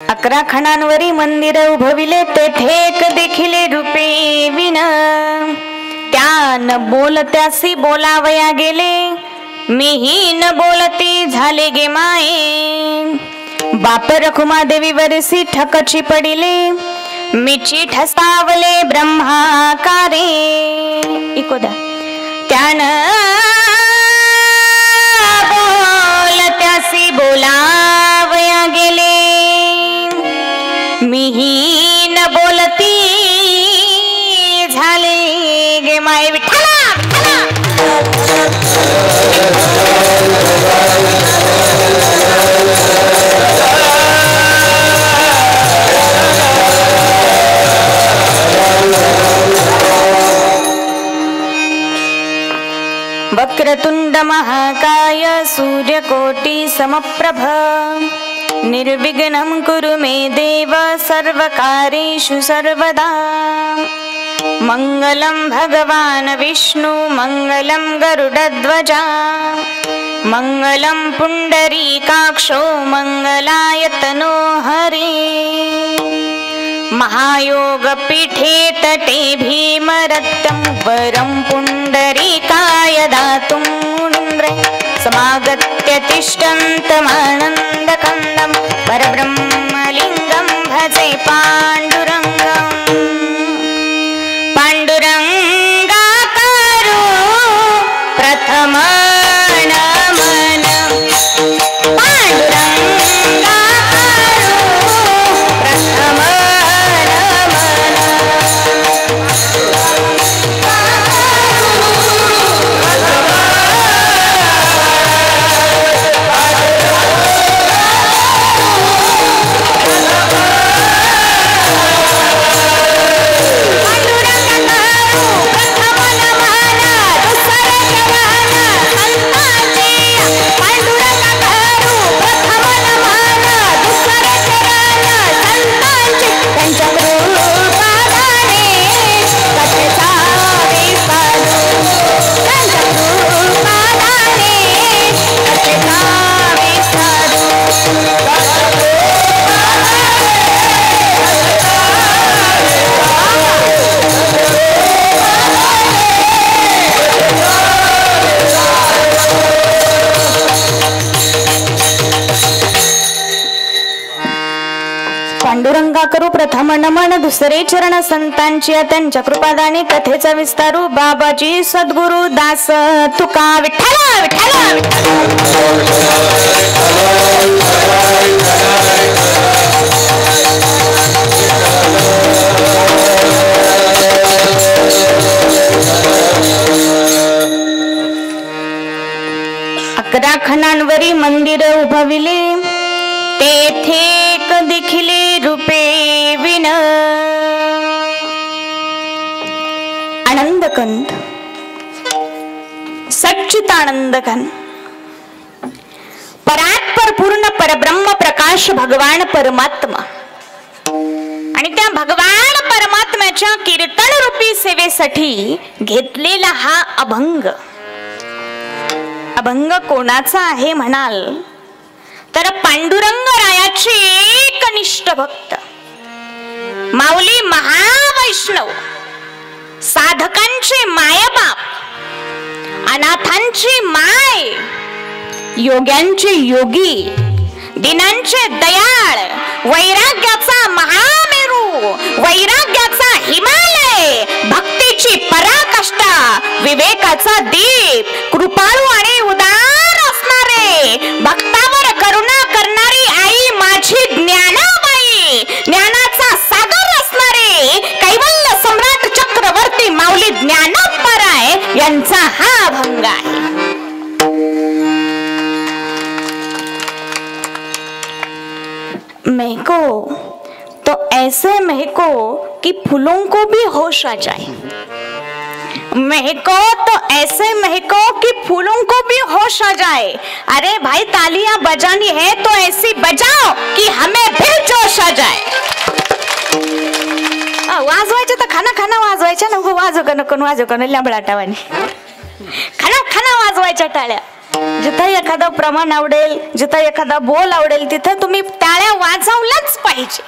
11 खणांवरी मंदिर उभविले तेथे एक देखिले रूपे विन त्यान बोलत्यासी बोलावया गेले मीही न बोलती झाले गे माये बाप रखुमा देवी वरसी ठकची पडिले मीची ठसावले ब्रह्माकारे इकोदा त्यान बोलत्यासी बोलावया गेले मीही न बोलती झाले गे माय विठ्ठला वक्रतुंड महाकाय सूर्यकोटि समप्रभ निर्विघ्नं कुरु मे देव सर्वकार्येषु सर्वदा मंगलं भगवान् विष्णु मंगलं गरुडध्वजा मंगलं पुंडरीकाक्षो मंगलायतनो हरि महायोगपीठे तटे भीमरक्तं वरं पुंडरीकाय दातुं मुनीन्द्रे समागत्य तिष्ठन्तमानन्दकन्दं परब्रह्मलिङ्गं भजे पाण्डुरङ्गम् पाण्डुरङ्गाकारो प्रथम नमन पाण्डुरङ्गाकारो प्रथम पांडुरंगा करू प्रथम नमन दुसरे चरण संतांची त्यांच्या कृपादाने कथेचा विस्तारू बाबाजी सद्गुरु दास तुका विठ्ठला विठ्ठला अकरा खणांवरी मंदिर उभविले तेथे देखिले रूपे विन आनंदकंद सच्चिदानंदघन परात्पर पूर्ण परब्रह्म प्रकाश भगवान परमात्मा आणि त्या भगवान परमात्म्याच्या कीर्तन रूपी सेवेसाठी घेतलेला हा अभंग अभंग कोणाचा आहे म्हणाल तर पांडुरंग रायाचे एकनिष्ठ भक्त माऊली महावैष्णव साधकांचे मायबाप अनाथांची माय योग्यांचे योगी दिनांचे दयाळ वैराग्याचा महामेरू वैराग्याचा हिमालय भक्तीची पराकाष्ठा विवेकाचा दीप कृपाळू आणि उदार असणारे भक्तावर करुणा करणारी आई माझी ज्ञानाबाई ज्ञानाचा सागर असणारे कैवल्य सम्राट चक्रवर्ती माऊली ज्ञानोबराय यांचा हा अभंग आहे। महको तो ऐसे महको कि फूलों को भी होश आ जाए महको तो ऐसे महको कि फूलों को भी होश आ जाए अरे भाई तालियां बजानी है तो ऐसी बजाओ कि हमें भी जोश आ जाए वाजवायचं तर खाना खाना वाजवायच्या नको वाजव नको वाजव नको लंबळाटावानी खाना खाना वाजवायच्या टाळ्या जिथं एखादं प्रमाण आवडेल, जिथं एखादा बोल आवडेल, तिथं तुम्ही टाळ्या वाजवल्याच पाहिजे.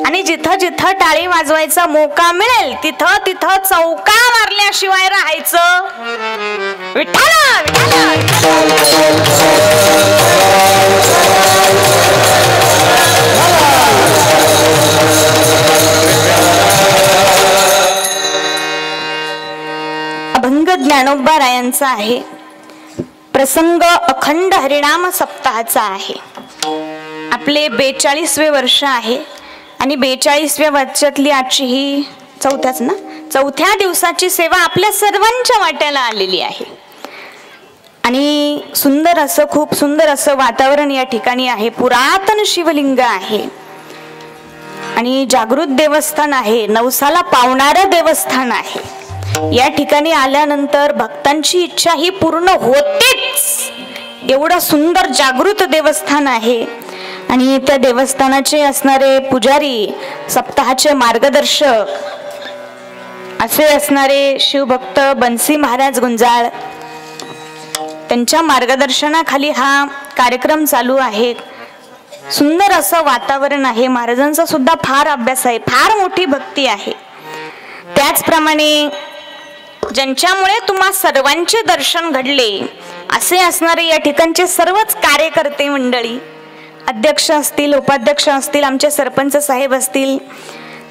आणि जिथं जिथं टाळी वाजवायचा मोका मिळेल तिथं तिथं चौका मारल्याशिवाय राहायचं. विठ्ठला अभंग ज्ञानोबा रायांचा आहे. प्रसंग अखंड हरिनाम सप्ताहाचा आहे. आपले 42वे वर्ष आहे आणि 42व्या वर्षातली आजची ही चौथ्या दिवसाची सेवा आपल्या सर्वांच्या वाट्याला आलेली आहे. आणि खूप सुंदर असं वातावरण या ठिकाणी आहे. पुरातन शिवलिंग आहे आणि जागृत देवस्थान आहे. नवसाला पावणारं देवस्थान आहे. या ठिकाणी आल्यानंतर भक्तांची इच्छा ही पूर्ण होतेच. एवढं सुंदर जागृत देवस्थान आहे. आणि त्या देवस्थानाचे असणारे पुजारी, सप्ताहाचे मार्गदर्शक असे असणारे शिवभक्त बन्सी महाराज गुंजाळ, त्यांच्या मार्गदर्शनाखाली हा कार्यक्रम चालू आहे. सुंदर असं वातावरण आहे. महाराजांचा सुद्धा फार अभ्यास आहे, फार मोठी भक्ती आहे. त्याचप्रमाणे ज्यांच्यामुळे तुम्हा सर्वांचे दर्शन घडले असे असणारे या ठिकाणचे सर्वच कार्यकर्ते मंडळी, अध्यक्ष असतील, उपाध्यक्ष असतील, आमचे सरपंच साहेब असतील,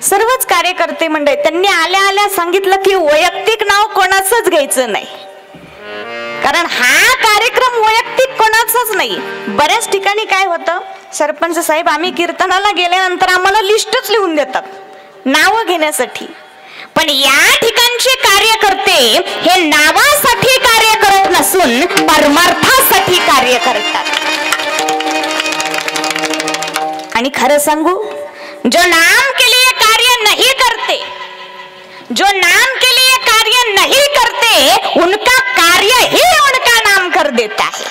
सर्वच कार्यकर्ते मंडळी, त्यांनी आल्या आल्या सांगितलं की वैयक्तिक नाव कोणाचंच घ्यायचं नाही, कारण हा कार्यक्रम वैयक्तिक कोणाचाच नाही. बऱ्याच ठिकाणी काय होतं, सरपंच साहेब आम्ही कीर्तनाला गेल्यानंतर आम्हाला लिस्टच लिहून देतात नावं घेण्यासाठी, पण या ठिकाणचे कार्यकर्ते हे नावासाठी कार्य करत नसून परमार्थासाठी कार्य करतात. आणि खरं सांगू, जो नाम के लिए कार्य नहीं करते, जो नाम के लिए कार्य नहीं करते, उनका कार्य ही उनका नाम कर देता है.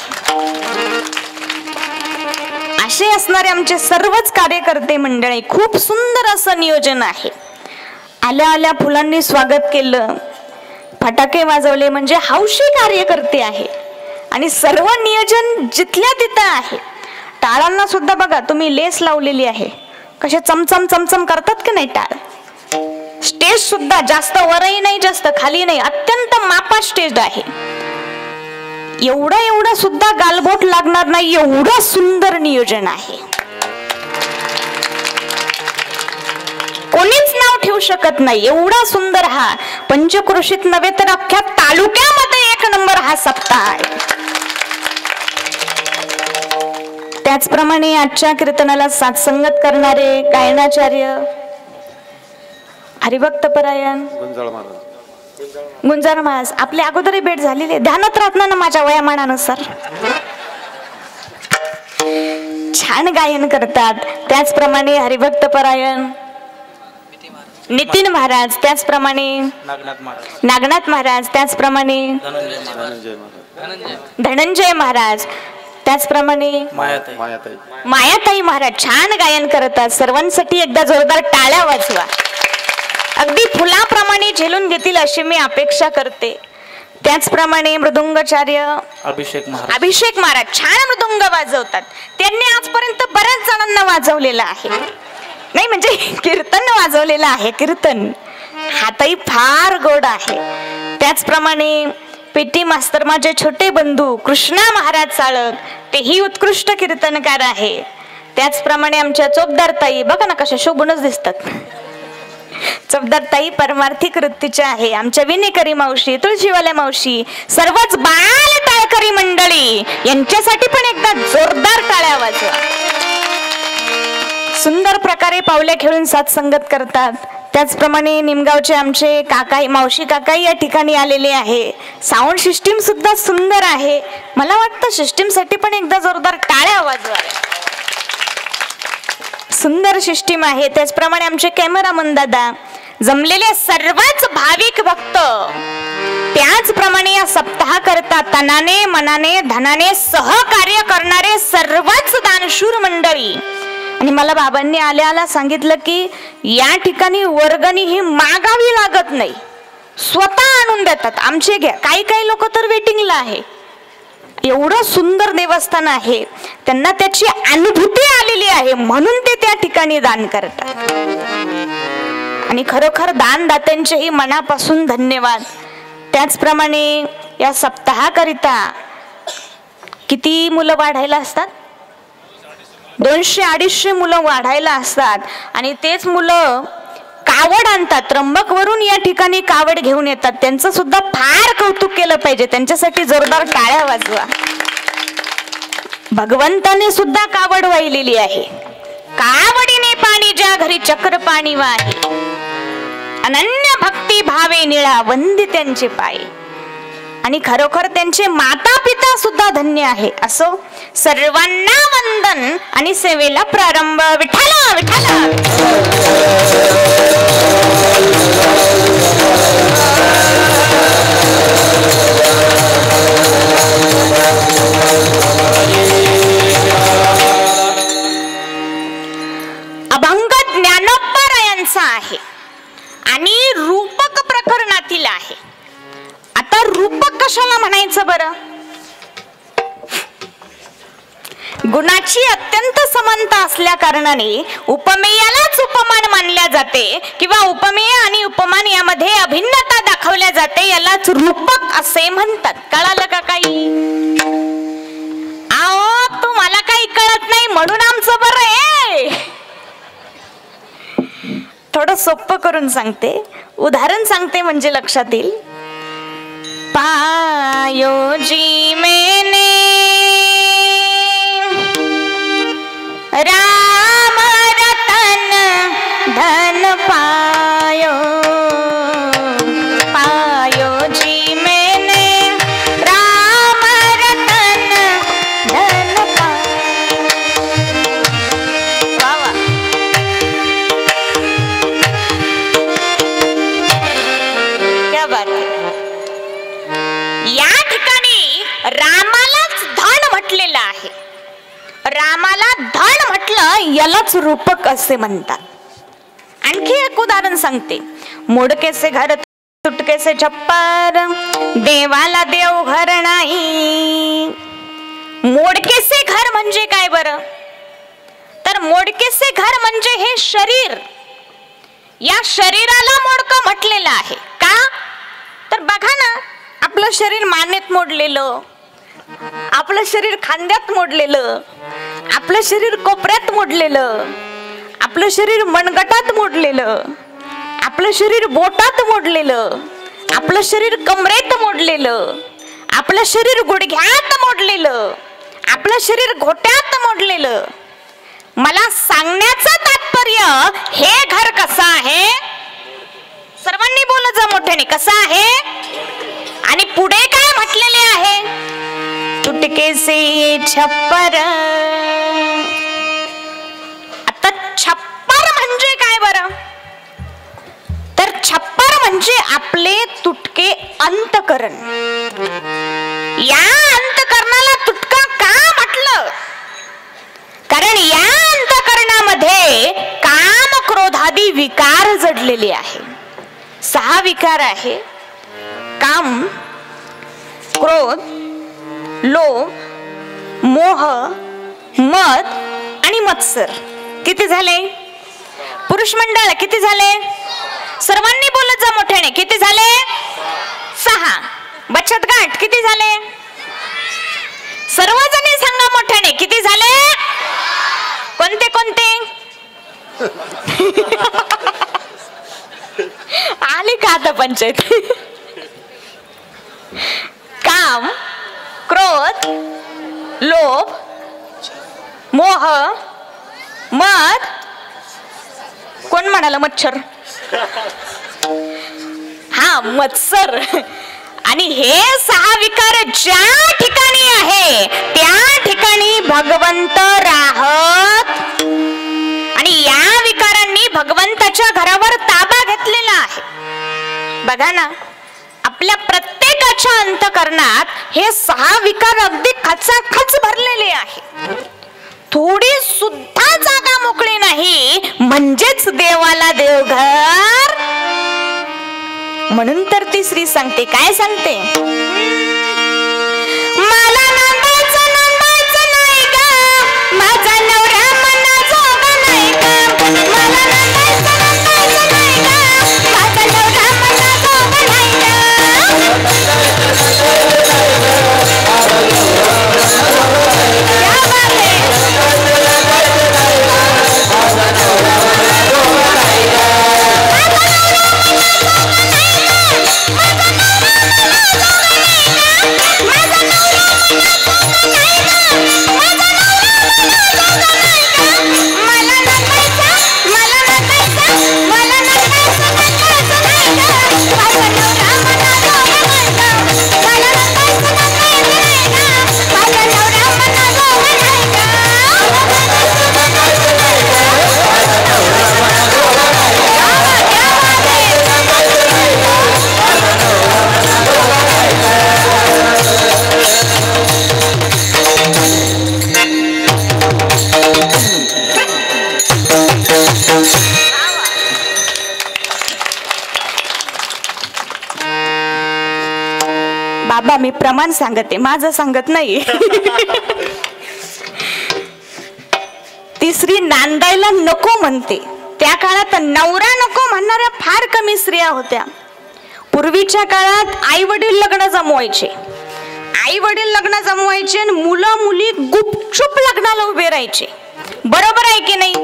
असे असणारे आमचे सर्वच कार्यकर्ते मंडळी, खूप सुंदर असं नियोजन आहे. आल्या आल्या फुलांनी स्वागत केलं, फटाके वाजवले, म्हणजे हौशी कार्यकर्ते आहे. आणि सर्व नियोजन जिथल्या तिथं आहे. टाळांना सुद्धा बघा तुम्ही लेस लावलेली आहे, कसे चमचम चमचम करतात की नाही टाळ. स्टेज सुद्धा जास्त वरही नाही जास्त खाली नाही, अत्यंत मापात स्टेज आहे. एवढं सुद्धा गालबोट लागणार नाही, एवढं सुंदर नियोजन आहे. कोणीच नाव ठेवू शकत नाही, एवढा सुंदर हा पंचक्रोशीत नव्हे तर अख्ख्या तालुक्यामध्ये 1 नंबर हा सप्ताह आहे. त्याचप्रमाणे आजच्या कीर्तनाला साथसंगत करणारे गायनाचार्य हरिभक्त परायण गुंजाळ महाराज, आपल्या अगोदरही भेट झालेली, ध्यानात राहत ना माझ्या वयामानानुसार. छान गायन करतात. त्याचप्रमाणे हरिभक्त परायण नितीन महाराज, त्याचप्रमाणे नागनाथ महाराज, त्याचप्रमाणे धनंजय महाराज, त्याचप्रमाणे मायाताई महाराज छान गायन करतात. सर्वांसाठी एकदा जोरदार टाळ्या वाजवा. अगदी फुलाप्रमाणे झेलून घेतील अशी मी अपेक्षा करते. त्याचप्रमाणे मृदुंगाचार्य अभिषेक महाराज छान मृदुंग वाजवतात. त्यांनी आजपर्यंत बऱ्याच जणांना वाजवलेला आहे, नाही म्हणजे कीर्तन वाजवलेलं आहे. कीर्तन हातही फार गोड आहे. त्याचप्रमाणे पेटी मास्तर माझे छोटे बंधू कृष्णा महाराज चाळक, तेही उत्कृष्ट कीर्तनकार आहे. त्याचप्रमाणे आमच्या चोपदार ताई बघा ना कशा शोभूनच दिसतात. चोपदार ताई परमार्थिक वृत्तीच्या आहे. आमच्या विनेकरी मावशी, तुळशीवाल्या मावशी, सर्वच बाल टाळकरी मंडळी यांच्यासाठी पण एकदा जोरदार टाळ्या वाजवा. सुंदर प्रकारे पावले खेळून साथसंगत करतात. त्याचप्रमाणे निमगावचे आमचे काकाई मावशी काकाई या ठिकाणी आलेले आहे. साऊंड सिस्टीम सुद्धा सुंदर आहे. मला वाटतं सिस्टीम साठी पण एकदा जोरदार टाळ्या वाजवा. सुंदर सिस्टीम आहे. त्याचप्रमाणे आमचे कॅमेरामन दादा, जमलेले सर्वच भाविक भक्त, त्याचप्रमाणे या सप्ताह करता तनाने मनाने धनाने सहकार्य करणारे सर्वच दानशूर मंडळी. आणि मला बाबांनी आल्या आल्या सांगितलं की या ठिकाणी वर्गणी ही मागावी लागत नाही, स्वतः आणून देतात. आमचे घ्या. काही काही लोक तर वेटिंगला आहे, एवढं सुंदर देवस्थान आहे, त्यांना त्याची अनुभूती आलेली आहे म्हणून ते त्या ठिकाणी दान करतात. आणि खरोखर दानदात्यांचेही मनापासून धन्यवाद. त्याचप्रमाणे या सप्ताहाकरिता किती मुलं वाढायला असतात? 200-250 मुलं वाढायला असतात. आणि तेच मुलं कावड आणतात, त्र्यंबकवरून या ठिकाणी कावड घेऊन येतात. त्यांचं सुद्धा फार कौतुक केलं पाहिजे, त्यांच्यासाठी जोरदार टाळ्या वाजवा. भगवंताने सुद्धा कावड वाहिलेली आहे. कावडीने पाणी ज्या घरी चक्र पाणी वाहे, अनन्य भक्ती भावे निळा वंदित्यांचे पाय. आणि खरोखर त्यांचे माता पिता सुद्धा धन्य आहे. असो सर्वांना वंदन आणि सेवेला प्रारंभ. विठ्ठल विठ्ठल. अभंग ज्ञानोबरायांचा आहे आणि रूपक प्रकरणातील आहे. आता रूपक कशाला म्हणायचं बरं? गुणाची अत्यंत समानता असल्या कारणाने उपमेयालाच उपमान मानल्या जाते किंवा उपमेय आणि उपमान यामध्ये अभिन्नता दाखवल्या जाते. यालाच रूपक असे म्हणतात. कळालं का काही? आओ तुम्हाला काही कळत नाही म्हणून आमचं बरं आहे. थोडं सोपं करून सांगते, उदाहरण सांगते म्हणजे लक्षात येईल. पायो जी मैंने राम रतन धन पायो, पायो जी मैंने राम रतन धन पायो. वा वा. क्या बात है. या ठिकाणी रामालाच धन म्हटलेलं आहे. रामाला धन म्हटलं यालाच रूपक असे म्हणतात. आणखी एक उदाहरण सांगते. मोडकेसे घर तुटकेसे छप्पर, देवाला देव घर नाही. मोडकेसे घर म्हणजे काय बरं? तर मोडकेसे घर म्हणजे हे शरीर. या शरीराला मोडकं म्हटलेलं आहे. का? तर बघा ना, आपलं शरीर मानेत मोडलेलं, आपलं शरीर खांद्यात मोडलेलं, आपलं शरीर कोपऱ्यात मोडलेलं, आपलं शरीर मनगटात मोडलेलं, आपलं शरीर बोटात मोडलेलं, आपलं शरीर कमरेत मोडलेलं, आपलं शरीर गुडघ्यात मोडलेलं, आपलं शरीर घोट्यात मोडलेलं. मला सांगण्याचं तात्पर्य हे घर कसं आहे? सर्वांनी बोलत जा मोठ्याने. कसं आहे? आणि पुढे काय म्हटलेले आहे? तुटकेसे छप्पर. आता छप्पर म्हणजे काय बरं? तर छप्पर म्हणजे आपले तुटके अंतकरण. या अंतकरणाला तुटका का म्हटलं? कारण या अंतकरणामध्ये काम क्रोधादी विकार जडलेले आहे. 6 विकार आहे. काम, क्रोध, लोभ, मोह, मद आणि मत्सर. किती झाले? पुरुष मंडळ किती झाले? सर्वांनी बोलत जा मोठ्याने. किती झाले? 6. बचत गट किती झाले? सर्वजणी सांगा मोठ्याने. किती झाले? कोणते कोणते? आली का आता पंचायत? काम, क्रोध, लोभ, मोह, मद. कोण म्हणाला मच्छर? हा, मत्सर. आणि हे 6 विकार ज्या ठिकाणी आहे त्या ठिकाणी भगवंत राहत. आणि या विकारांनी भगवंताच्या घरावर ताबा घेतलेला आहे. बघा ना, आपल्या प्रत्येकाच्या अंतकरणात हे 6 विकार अगदी खचाखच भरलेले आहे. थोडी सुद्धा जागा मोकळी नाही, म्हणजेच देवाला देवघर. म्हणून तर ती श्री सांगते. काय सांगते? मला थांबा, मी प्रमाण सांगते, माझं सांगत नाही. ती स्त्री नांदायला नको म्हणते. त्या काळात नवरा नको म्हणणाऱ्या फार कमी स्त्रिया होत्या. पूर्वीच्या काळात आई वडील लग्न जमवायचे, आई वडील लग्न जमवायचे आणि मुलं मुली गुपचूप लग्नाला उभे राहायचे. बरोबर आहे की नाही?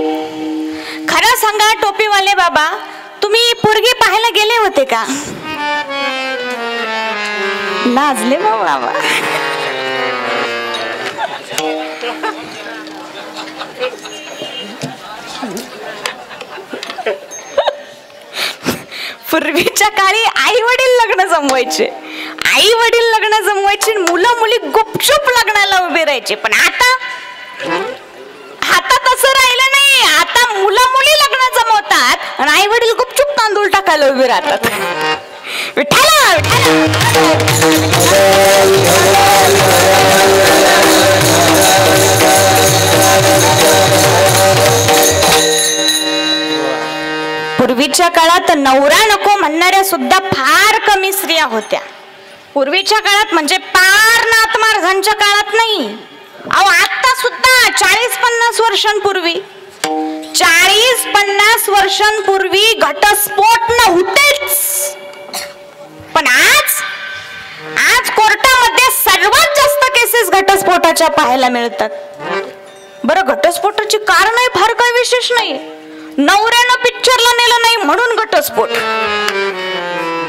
खरं सांगा टोपीवाले बाबा, तुम्ही पोरगी पाहायला गेले होते का? लाजले बाबा. पूर्वीच्या काळी आई वडील लग्न जमवायचे, आई वडील लग्न जमवायचे, मुलं मुली गुपचूप लग्नाला उभे राहायचे. पण आता तसं राहिलं नाही. आता मुलं मुली लग्न जमवतात आणि आई वडील गुपचूप तांदूळ टाकायला उभे राहतात. विठ्ठला पूर्वीच्या काळात नवरा नको म्हणणाऱ्या सुद्धा फार कमी स्त्रिया होत्या. पूर्वीच्या काळात म्हणजे पार नाथमार्गांच्या काळात नाही. अहो आता सुद्धा 40-50 वर्षांपूर्वी, 40-50 वर्षांपूर्वी घटस्फोट नव्हतेच. पण आज कोर्टामध्ये सर्वात जास्त केसेस घटस्फोटाच्या पाहायला मिळतात. बरं, घटस्फोटाची कारण फार काही विशेष नाही. नवऱ्यानं पिक्चरला नेलं नाही म्हणून घटस्फोट,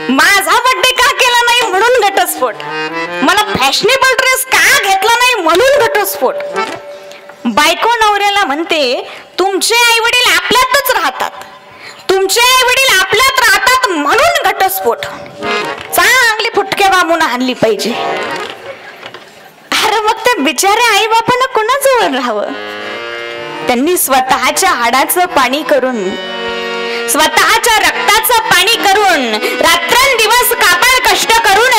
माझा बर्थडे का केला नाही म्हणून घटस्फोट, मला फॅशनेबल ड्रेस का घेतला नाही म्हणून घटस्फोट. बायको नवऱ्याला म्हणते तुमचे आई वडील आपल्यातच राहतात, तुमचे आई वडील आपल्यात राहतात म्हणून घटस्फोट. चांगली फुटक्या बांबून आणली पाहिजे. अरे मग त्या बिचाऱ्या आई बापांना कोणाजवळ राहावं? त्यांनी स्वतःच्या हाडाचं पाणी करून, स्वतःच्या रक्ताचं पाणी करून, रात्रंदिवस काबाड कष्ट करून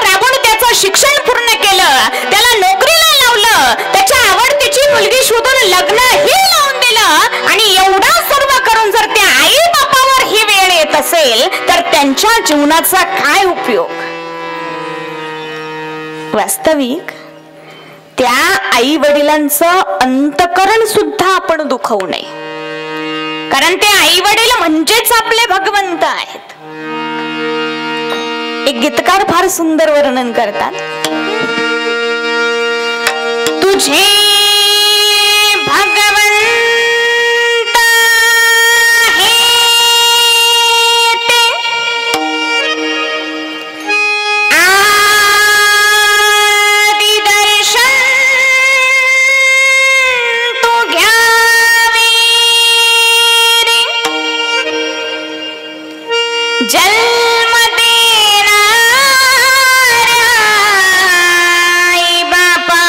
राबून त्याचं शिक्षण पूर्ण केलं, त्याला नोकरीला लावलं, त्याच्या आवडतीची मुलगी शोधून लग्नही लावून दिलं. आणि एवढा सर्व करून जर त्या आई बापावर ही वेळ येत असेल तर त्यांच्या जीवनाचा काय उपयोग? वास्तविक त्या आई वडिलांचं अंतकरण सुद्धा आपण दुखवू नये, कारण ते आई वडील म्हणजेच आपले भगवंत आहेत. एक गीतकार फार सुंदर वर्णन करतात. तुझे भगवंत जन्म देणाऱ्या आई बापा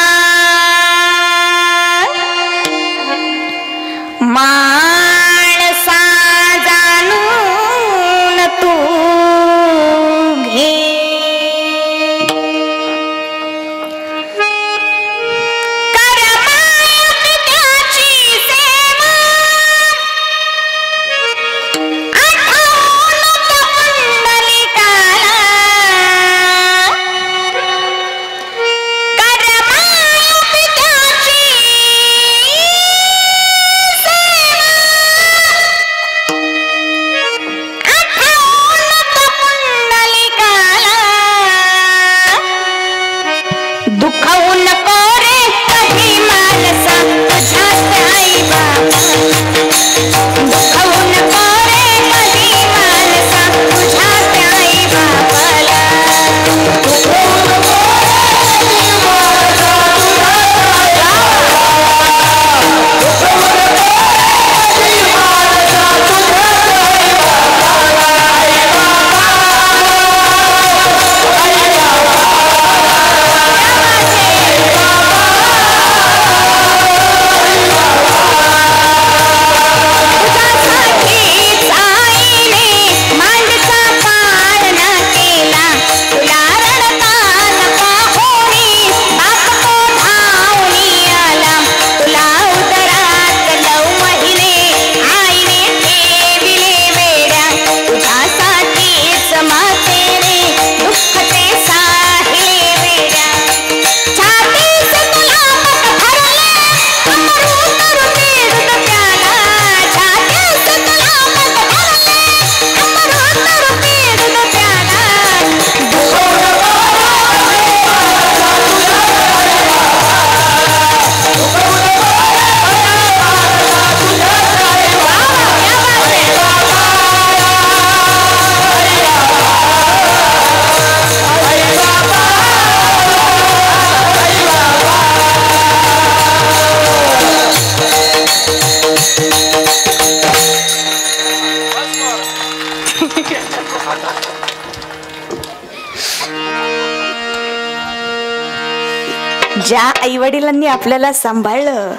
ज्या आईवडिलांनी आपल्याला सांभाळलं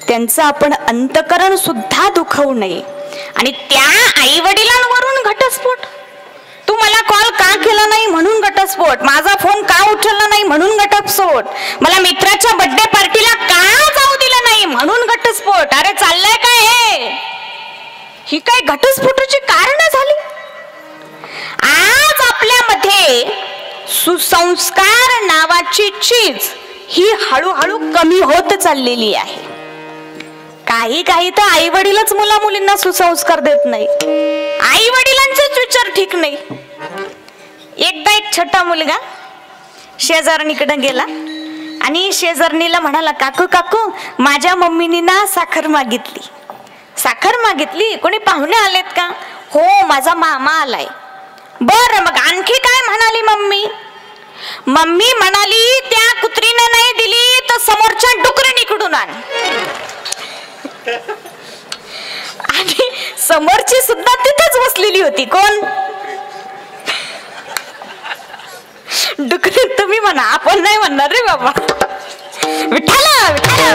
त्यांचं आपण अंतकरण सुद्धा दुखवू नये. आणि त्या आईवडिलांवरून घटस्फोट. तू मला कॉल का केला नाही म्हणून घटस्फोट, माझा फोन का उचलला नाही म्हणून घटस्फोट, मला मित्राच्या बर्थडे पार्टीला का जाऊ दिलं नाही म्हणून घटस्फोट. अरे चाललंय काय हे? ही काय घटस्फोटाची कारण झाली? आज आपल्यामध्ये सुसंस्कार नावाची चीज ही हळूहळू कमी होत चाललेली आहे. काही तर आई वडीलच मुला मुलींना सुसंस्कार देत नाही, आई वडिलांचेच विचार ठीक नाही. एकदा एक छोटा मुलगा शेजारणीकडे गेला आणि शेजारणीला म्हणाला, काकू काकू माझ्या मम्मीनी ना साखर मागितली. साखर मागितली? कोणी पाहुणे आलेत का? हो, माझा मामा आलाय. बर, मग आणखी काय म्हणाली मम्मी? मम्मी म्हणाली, त्या कुत्रीने नाही दिली तर समोरच्या डुकरीकडून आण. आणि समोरची सुद्धा तिथेच बसलेली होती. कोण? डुकरी. तुम्ही म्हणा, आपण नाही म्हणणार रे बाबा. विठ्ठला विठ्ठला.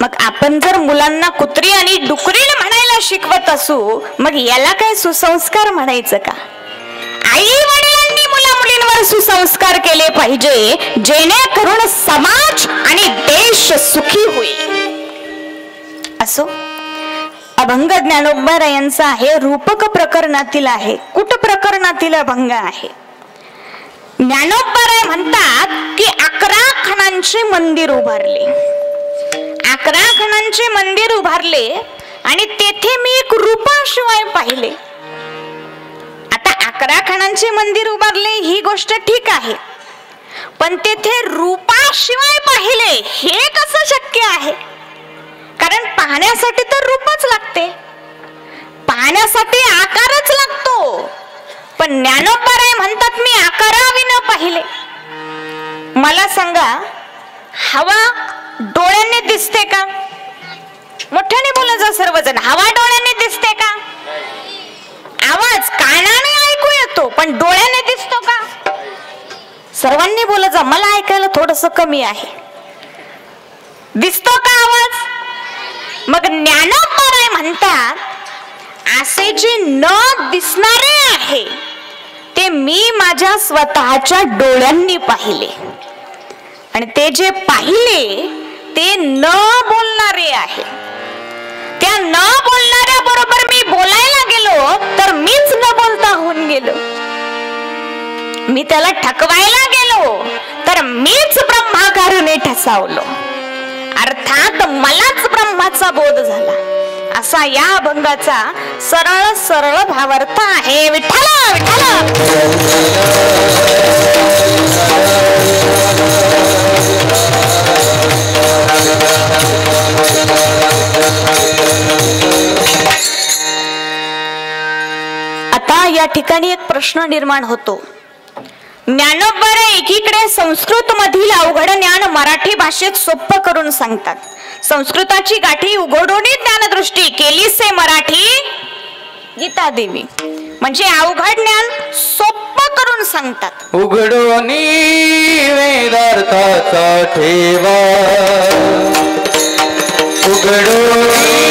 मग आपण जर मुलांना कुत्री आणि डुकरीला म्हणायला शिकवत असू, मग याला काय सुसंस्कार म्हणायचं का? आई वडिलांनी मुला मुलींवर सुसंस्कार केले पाहिजे, जेणेकरून समाज आणि देश सुखी होईल. असो, अभंग ज्ञानोबा यांचा आहे, रूपक प्रकरणातील आहे. कुट प्रकरणातील अभंग आहे. ज्ञानोबा राय म्हणतात की 11 खणांचे मंदिर उभारले. 11 खणांचे मंदिर उभारले आणि तेथे मी एक रूपाशिवाय पाहिले. आता 11 खणांचे मंदिर उभारले ही गोष्ट ठीक आहे, पण तेथे रूपाशिवाय पाहिले हे कसं शक्य आहे? कारण पाहण्यासाठी तर रूपच लागते, पाहण्यासाठी आकारच लागतो. पण ज्ञानोबा राय म्हणतात मी आकाराविना पाहिले. मला सांगा, हवा डोळ्यांनी दिसते का? मोठ्याने बोला जा सर्वजण. हवा डोळ्यांनी दिसते का? आवाज कानाने ऐकू येतो, पण डोळ्याने दिसतो का? सर्वांनी बोला जा. मला ऐकायला थोडस कमी आहे. दिसतो का आवाज? मग ज्ञानोबा राय म्हणतात, असे जे न दिसणारे आहे ते मी माझ्या स्वतःच्या डोळ्यांनी पाहिले, आणि ते जे पाहिले ते न बोलणारे आहे. त्या न बोलणाऱ्या बरोबर मी बोलायला गेलो तर मीच न बोलता होऊन गेलो. मी त्याला ठकवायला गेलो तर मीच ब्रह्माकाराने ठसावलो. अर्थात मलाच ब्रह्माचा बोध झाला. असा या अभंगाचा सरळ सरळ भावार्थ आहे. विठ्ठला विठ्ठला. आता या ठिकाणी एक प्रश्न निर्माण होतो. ज्ञानोबा एकीकडे संस्कृत मधील अवघड ज्ञान मराठी भाषेत सोप्प करून सांगतात. संस्कृताची गाठी उघडोनी ज्ञानदृष्टी केलीसे मराठी गीता देवी. म्हणजे अवघड ज्ञान सोप्प करून सांगतात. उघडोनी वेदार्थाचा ठेवा, उघडोनी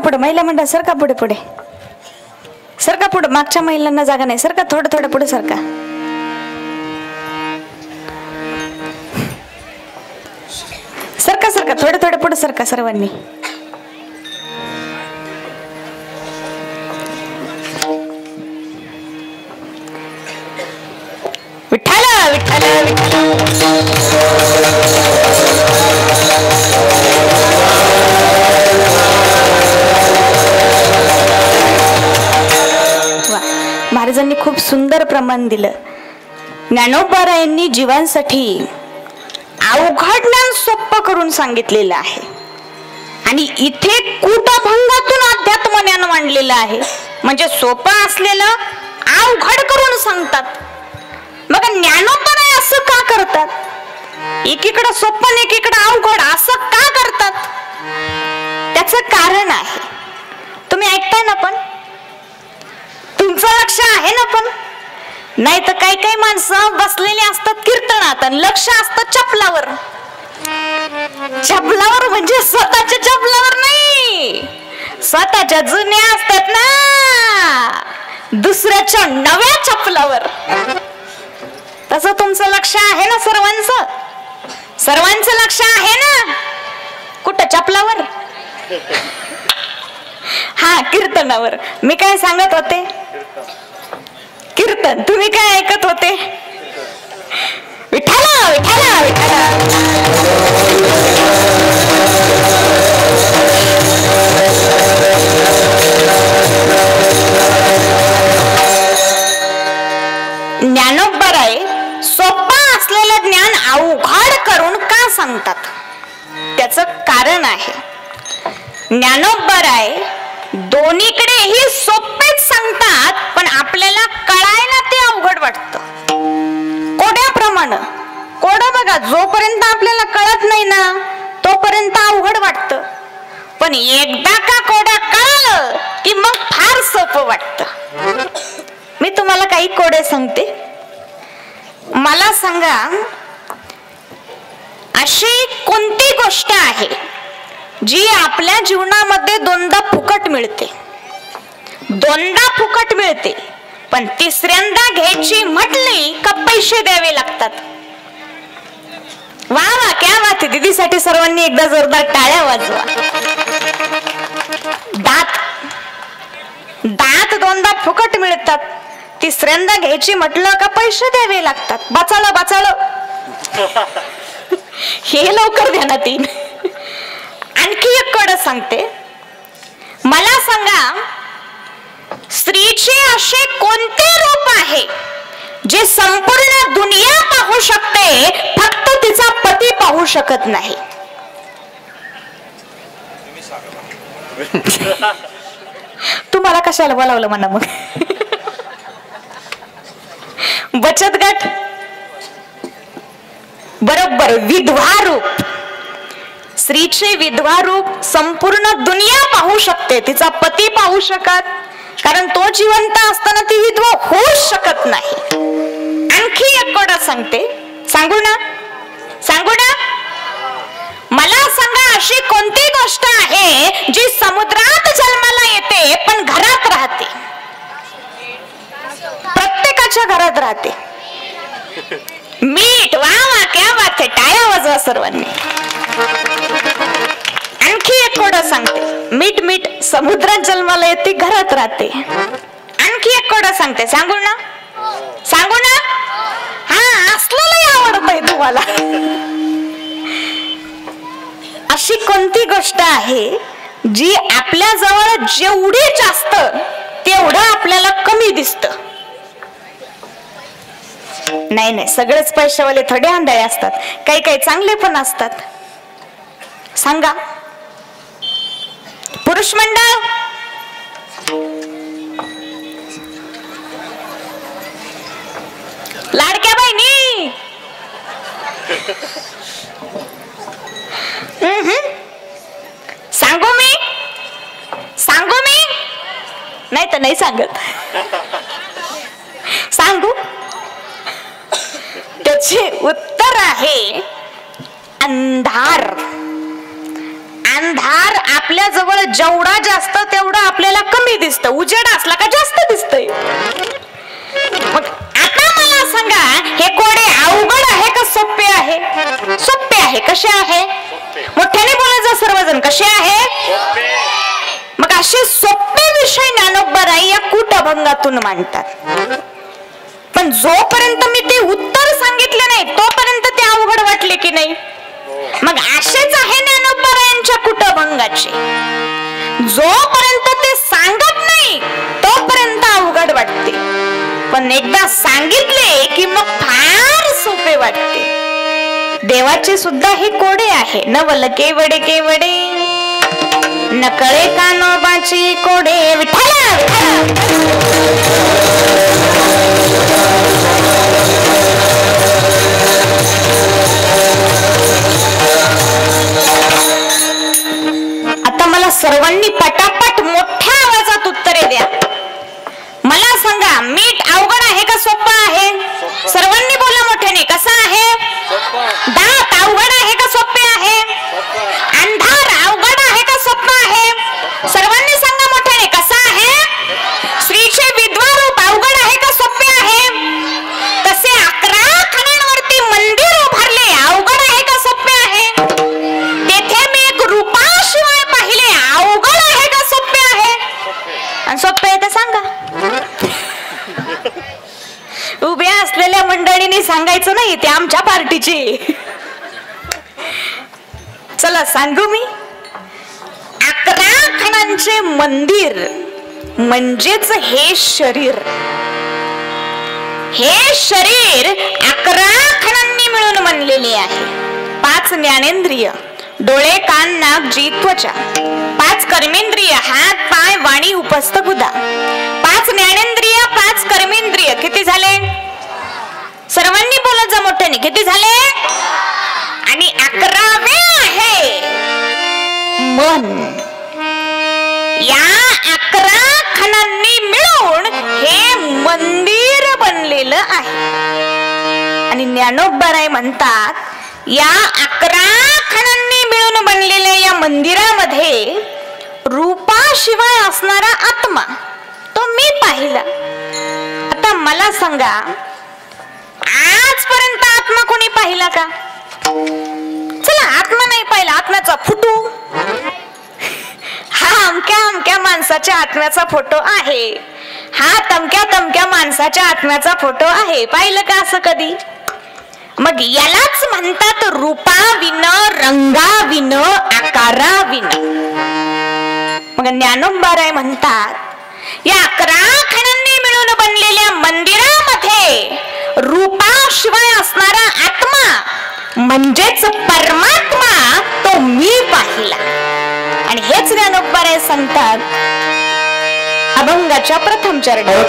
पुढे महिला मंडळ सरका पुढे पुढे सरका पुढे मागच्या महिलांना जागा नाही सरका थोडं थोडं पुढे सरका सरका सरका थोडं थोडं पुढे सरका सर्वांनी विठ्ठल विठ्ठल महाराजांनी खूप सुंदर प्रमाण दिलं. ज्ञानोबारायांनी जीवांसाठी अवघड ज्ञान सोपं करून सांगितलेलं आहे आणि इथे कूटभंगातून अध्यात्म ज्ञान मांडलेलं आहे. म्हणजे सोपं असलेलं अवघड करून सांगतात. मग ज्ञानोबाराय असं का करतात? एकीकडे सोपं एकीकडे अवघड असं का करतात? त्याचं कारण आहे. तुम्ही ऐकताय ना? पण तुमचं लक्ष आहे ना? पण नाही तर काही काही माणसं बसलेली असतात कीर्तनात आणि लक्ष असतं चपलावर. चपलावर म्हणजे स्वतःच्या चपलावर नाही, स्वतःच्या जुन्या असतात ना दुसऱ्याच्या नव्या चपलावर. तसं तुमचं लक्ष आहे ना? सर्वांचं लक्ष आहे ना? कुठं? चपलावर? हा, कीर्तनावर. मी काय सांगत होते? कीर्तन. तुम्ही काय ऐकत होते? विठ्ठल विठ्ठल विठ्ठल. ज्ञानोबाराय सोपं असलेलं ज्ञान अवघड करून का सांगतात? त्याचं कारण आहे. ज्ञानोबाराय दोन्हीकडेही सोपेच सांगतात, पण आपल्याला कळायला ते अवघड वाटतं. कोड्याप्रमाणे. कोडं बघा, जोपर्यंत आपल्याला कळत नाही ना तोपर्यंत अवघड वाटतं, पण एकदा का कोडा कळलं की मग फार सोपं वाटतं. मी तुम्हाला काही कोडे सांगते. मला सांगा, अशी कोणती गोष्ट आहे जी आपल्या जीवनामध्ये दोनदा फुकट मिळते? दोनदा फुकट मिळते, पण तिसऱ्यांदा घ्यायची म्हटली का पैसे द्यावे लागतात. वा वा, क्या बात आहे. दीदीसाठी सर्वांनी एकदा जोरदार टाळ्या वाजवा. दात दोनदा फुकट मिळतात, तिसऱ्यांदा घ्यायची म्हटलं का पैसे द्यावे लागतात. बाचाळ हे लवकर ध्यानात येईल. आणखी एक कोड सांगते. मला सांगा, स्त्रीचे असे कोणते रूप आहे जे संपूर्ण दुनिया पाहू शकते, फक्त तिचा पती पाहू शकत नाही? तुम्हाला कशाला बोलावलं म्हणा मग? बचत गट. बरोबर, विधवा रूप. स्त्रीचे विधवा रूप संपूर्ण दुनिया पाहू शकते, तिचा पती पाहू शकत, कारण तो जिवंत असताना ती विधवा होऊच शकत नाही. आणखी एक कोडा सांगते. सांगू ना? मला सांगा, अशी कोणती गोष्ट आहे जी समुद्रात जन्माला येते पण घरात राहते? प्रत्येकाच्या घरात राहते. मीठ. वा वा, क्या बात आहे. टाळ्या वाजवा सर्वांनी. आणखी एक कोड सांगते. मीठ समुद्रात जन्माला येते, घरात राहते. आणखी एक कोड सांगते. सांगू ना? हा, असलेलं आवडत आहे तुम्हाला. अशी कोणती गोष्ट आहे जी आपल्या जवळ जेवढी जास्त तेवढं आपल्याला कमी दिसतं? नाही, सगळेच पैशावाले थोडे आंधळे असतात, काही काही चांगले पण असतात. सांगा. पुरुष मंडळ. लाडक्या बहिणी. सांगू मी? नाही तर नाही सांगत. सांगू? त्याचे उत्तर आहे अंधार. अंधार आपल्या जवळ जेवढा जास्त तेवढा आपल्याला कमी दिसतं, उजेड असला का जास्त दिसतंय. मग आता मला सांगा, हे कोडे अवघड आहे का सोपे आहे? सोपे आहे. कसे आहे? मोठ्याने बोलायचं सर्वजण. कसे आहे? मग असे सोपे विषय ज्ञानोबाराय या कूटअभंगातून मांडतात. पण जोपर्यंत मी ते उत्तर सांगितले नाही तोपर्यंत ते अवघड वाटले की नाही? मग असेच आहे ज्ञानोबारायांच्या कूटअभंगाचे. जोपर्यंत ते सांगत नाही तोपर्यंत अवघड वाटते, पण एकदा सांगितले की मग फार सोपे वाटते. देवाचे सुद्धा हे कोडे आहे. नवल केवडे केवडे नकळे कानोबाची कोडे. विठ्ठला आता मला सर्वांनी पटापट मोठ्या आवाजात उत्तरे द्या. मला सांगा, मीठ अवघड आहे का सोपं आहे? सर्वांनी बोला मोठ्याने. कसं आहे? दात अवघड आहे का सोपे आहे? अंधार अवघड आहे का सोपं आहे? सर्वांनी सांगा मोठ्याने. कसं आहे? स्त्रीचे विधवा रूप अवघड आहे का सोपे आहे? तसे 11 खणांवरती मंदिर उभारले अवघड आहे का सोपे आहे? तेथे मी एक रूपाशिवाय पाहिले अवघड आहे का सोपे आहे? आणि सोपे आहे ते सांगा. उभ्या असलेल्या मंडळींनी सांगायचं नाही, ते आमच्या पार्टीची. चला सांगू मी. 11 खणांचे मंदिर म्हणजेच हे शरीर. हे शरीर 11 खणांनी मिळून बनलेले आहे. 5 ज्ञानेंद्रिय, डोळे कान नाक जीभ त्वचा. 5 कर्मेंद्रिय, हात पाय वाणी उपस्थ गुदा. 5 ज्ञानेंद्रिय, 5 कर्मेंद्रिय. किती झाले? सर्वांनी बोलत जा मोठ्याने. किती झाले? आणि 11वे आहे मन. या 11 खणांनी मिळून हे मंदिर बनलेलं आहे. आणि ज्ञानोबाराय म्हणतात, या 11 खणांनी मिळून बनलेल्या या मंदिरामध्ये रूपाशिवाय असणारा आत्मा तो मी पाहिला. आता मला सांगा, आजपर्यंत आत्मा कोणी पाहिला का? चला, आत्मा नाही पाहिला, आत्म्याचा फोटो. हा अमक्या अमक्या माणसाच्या आत्म्याचा फोटो आहे, हा तमक्या तमक्या माणसाच्या आत्म्याचा फोटो आहे. पाहिलं का असं कधी? मग यालाच म्हणतात रूपाविन, रंगाविन, आकाराविन. मग ज्ञानोबाराय म्हणतात, या 11 खणांनी मिळून बनलेल्या मंदिरामध्ये रूपाशिवाय असणारा आत्मा म्हणजेच परमात्मा तो मी पाहिला. आणि हेच ज्ञानोबाराय सांगतात अभंगाच्या प्रथम चरणात.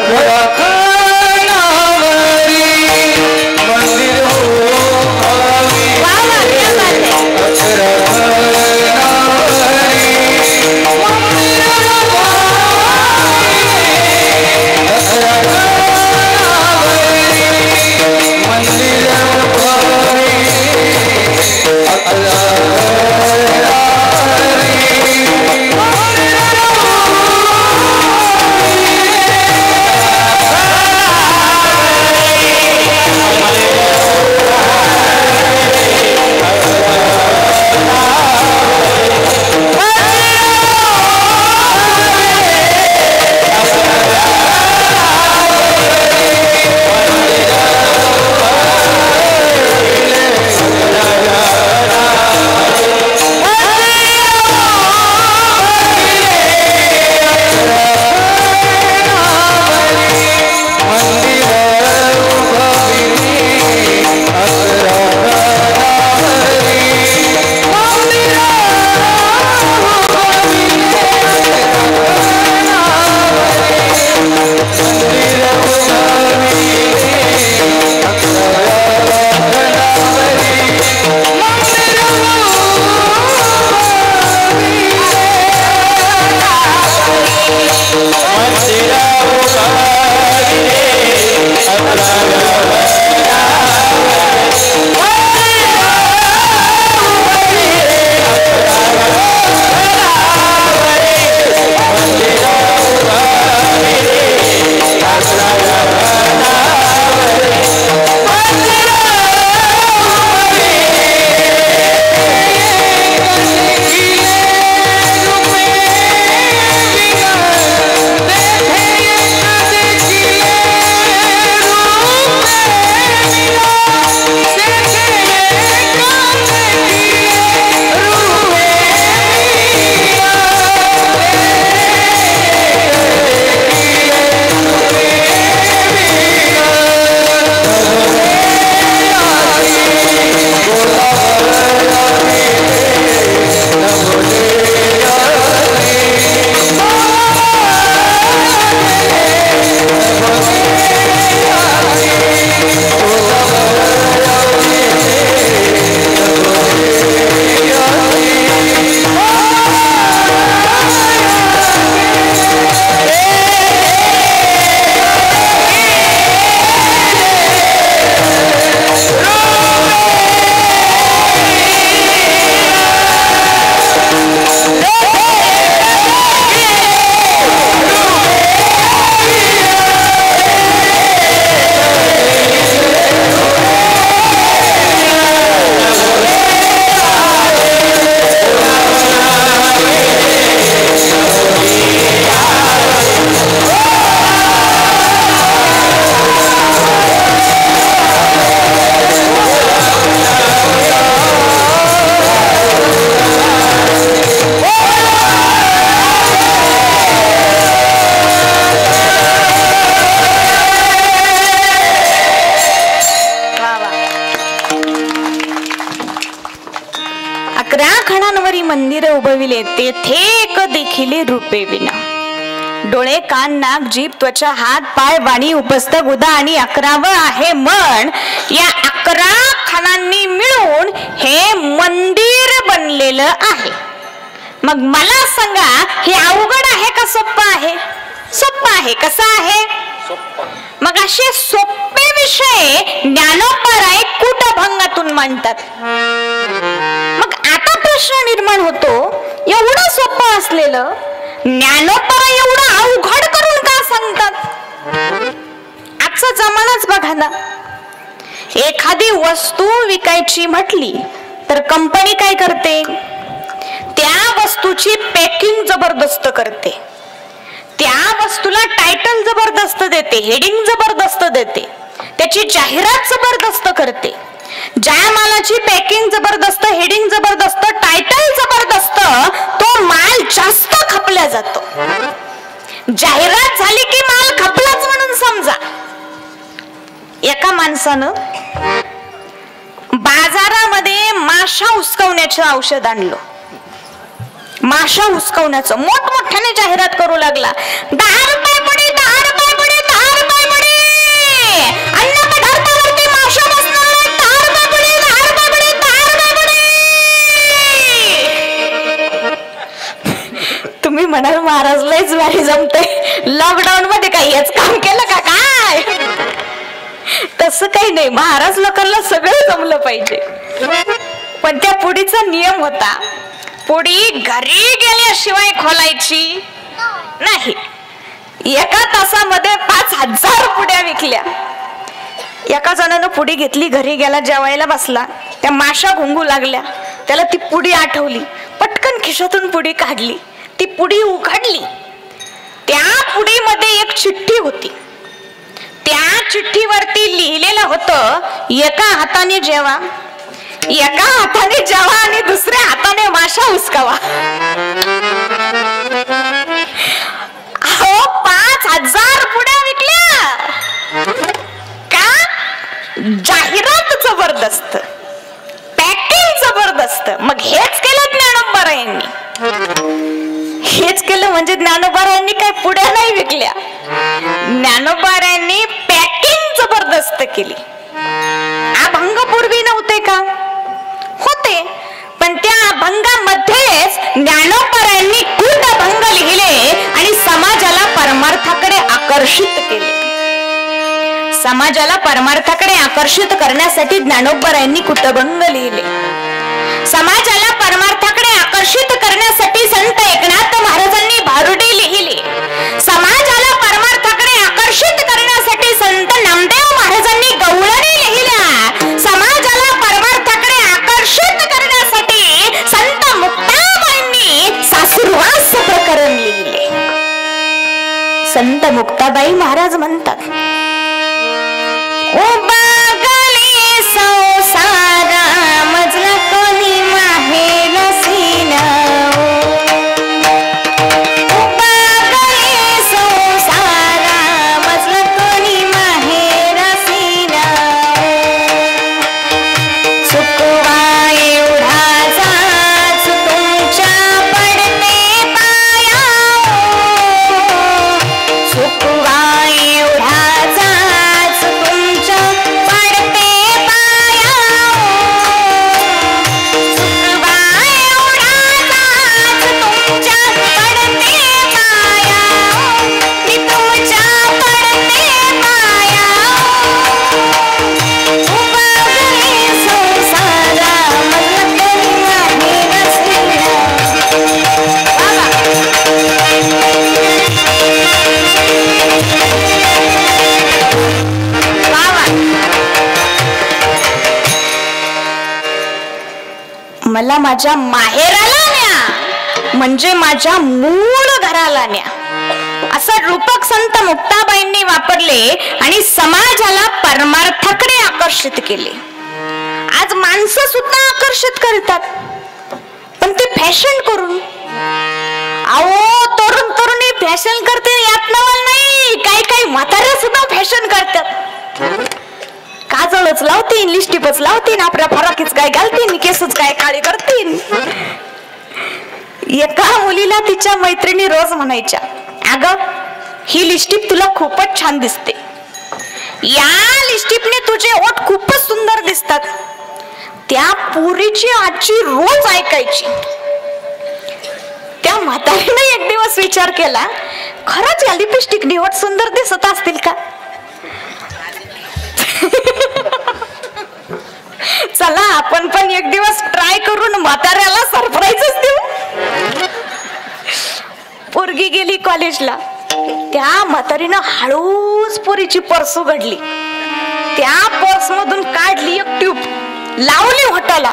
गठाणांवरी मंदिर उभविले तेथे एक देखिले रूपे विना. डोळे कान नाक जीभ त्वचा हात पाय वाणी उपस्थ गुदा आणि 11 आहे मन. या 11 खानांनी मिळून हे मंदिर बनलेलं आहे. मग मला सांगा, हे अवघड आहे का सोपं आहे? सोपं आहे. कसं आहे? मग असे सोपे विषय ज्ञानोबराय कूटभंगातून मांडतात. मग आता प्रश्न निर्माण होतो, एवढं सोपं असलेलं ज्ञानोबराय एवढं अवघड करून का सांगतात? आजचा जमानाच बघा ना. एखादी वस्तू विकायची म्हटली तर कंपनी काय करते? त्या वस्तूची पॅकिंग जबरदस्त करते, त्या वस्तूला टायटल जबरदस्त देते, हेडिंग जबरदस्त देते, त्याची जाहिरात जबरदस्त करते. ज्या मालाची पॅकिंग जबरदस्त, हेडिंग जबरदस्त, टायटल जबरदस्त, तो माल जास्त खपला जातो. जाहिरात झाली की माल खपलाच म्हणून समजा. एका माणसानं बाजारामध्ये माशा हुसकवण्याचं औषध आणलं. माशा हुसकवण्याचं मोठमोठ्याने जाहिरात करू लागला. 10 रुपये पुढे, 10 रुपये पुढे, 10 रुपये पुढे, अन्न पदार्थावरती माशा बसणार, 10 रुपये पुढे, 10 रुपये पुढे, 10 रुपये पुढे. तुम्ही म्हणाल महाराज लयच भारी जमतंय, लॉकडाऊन मध्ये काही हेच काम केलं का काय? तसं काही नाही, महाराज लोकांना सगळं जमलं पाहिजे. पण त्या पुढीचा नियम होता, पुडी घरी गेल्याशिवाय खोलायची नाही. एका तासामध्ये 5000 पुड्या विकल्या. एका जणानं पुडी घेतली, घरी गेला, जेवायला बसला, त्या माशा घुंगू लागल्या. त्याला ती पुडी आठवली, पटकन खिशातून पुडी काढली, ती पुडी उघडली. त्या पुडीमध्ये एक चिठ्ठी होती. त्या चिठ्ठीवरती लिहिलेलं होतं, एका हाताने जेवा, एका हाताने जेवा आणि दुसऱ्या हाताने माशा हुसकावा. अहो 5000 पुड्या विकल्या का? जाहिरात जबरदस्त, पॅकिंग जबरदस्त. मग हेच केलं ज्ञानोबरायांनी. हेच केलं म्हणजे ज्ञानोबरायांनी काय पुड्या नाही विकल्या, ज्ञानोबरायांनी पॅकिंग जबरदस्त केली. अभंग पूर्वी नव्हते का? होते, पण त्या अभंगामध्येच ज्ञानोबरायांनी कूटभंग लिहिले आणि समाजाला परमार्थाकडे आकर्षित केले. समाजाला परमार्थाकडे आकर्षित करण्यासाठी ज्ञानोबरायांनी कूटभंग लिहिले. समाजाला परमार्थाकडे आकर्षित करण्यासाठी संत एकनाथ महाराजांनी भारुडे लिहिले. समाजाला परमार्थाकडे आकर्षित करण्यासाठी संत नामदेव महाराजांनी गवळणी लिहिल्या. समाजाला परमार्थाकडे आकर्षित करण्यासाठी संत मुक्ताबाईंनी सासुरवास प्रकरण लिहिले. संत मुक्ताबाई महाराज म्हणतात, उबागले संसारा मजला कोणी माहेर सीना. उबागले संसारा मजला कोणी माहेर सीना. सुकवा एवढाचाच तुमच्या पडते पाया. सुकवा एवढाचाच तुमच्या पडते पाया. सुकवा एवढाचाच तुमच्या पडते पाया. मी तुमच्या पडते पाया. उबागले संसारा मजला कोणी माहेर सीना. मला माझ्या माहेराला न्या, म्हणजे माझ्या मूळ घराला न्या, असं रूपक संत मुक्ताबाईंनी वापरले आणि समाजाला परमार्थाकडे आकर्षित केले. आज माणसं सुद्धा आकर्षित करतात, पण ते फॅशन करून. अहो तरुण तरुणी फॅशन करते यात नवल नाही, काही काही म्हातारे सुद्धा फॅशन करतात. काजळच लावतीन, लिपस्टिकच लावतीन, आपल्या फराकीच काय घालतीन, केसच काय काळे करतीन. एका मुलीला तिच्या मैत्रिणी रोज म्हणायच्या, अगं ही लिपस्टिक तुला खूपच छान दिसते, या लिपस्टिकने तुझे ओठ खूपच सुंदर दिसतात. त्या पोरीची आजी रोज ऐकायची. त्या म्हातारीने एक दिवस विचार केला, खरंच या लिपस्टिकने ओठ सुंदर दिसत असतील का? चला आपण पण एक दिवस ट्राय करून म्हाताऱ्याला सरप्राईजच देऊ. पोरगी गेली कॉलेजला. त्या म्हातारीनं हळूच पोरीची पर्स उघडली. त्या पर्स मधून काढली एक ट्यूब, लावली होटाला,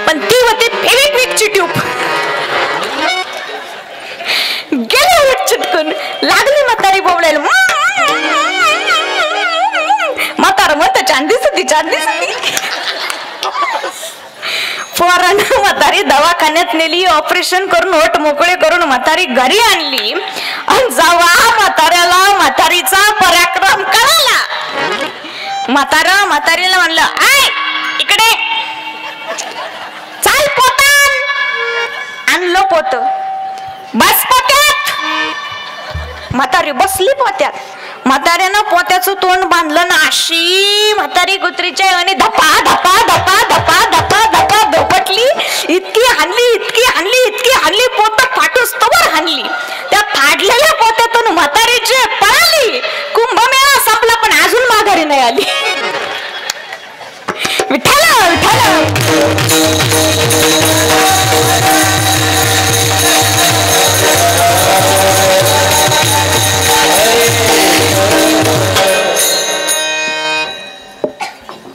पण ती होती फेविक्विकची ट्यूब. गेली होट चिटकून. लागली म्हातारी बोबडायला. म्हातार मत चांदी सती चांदी सती. पोरानं म्हातारी दवाखान्यात नेली, ऑपरेशन करून ओठ मोकळे करून म्हातारी घरी आणली. आणि जेव्हा म्हाताऱ्याला म्हातारीचा पराक्रम कळाला, म्हातारीला म्हणलं, आय इकडे चाल पोतात. आणलं पोत. बस पोत्यात. म्हातारी बसली पोत्यात. म्हाताऱ्यानं पोत्याचं तोंड बांधलं ना, अशी म्हातारी कुत्रीच्या आणि धपा धपा धपा धपा धपा धपा धोपटली. इतकी हाणली इतकी हाणली इतकी हाणली, पोत फाटूस तोवर हाणली. त्या फाडलेल्या पोत्यातून म्हातारीची पळाली. कुंभमेळा संपला पण अजून माघारी नाही आली. विठ्ठल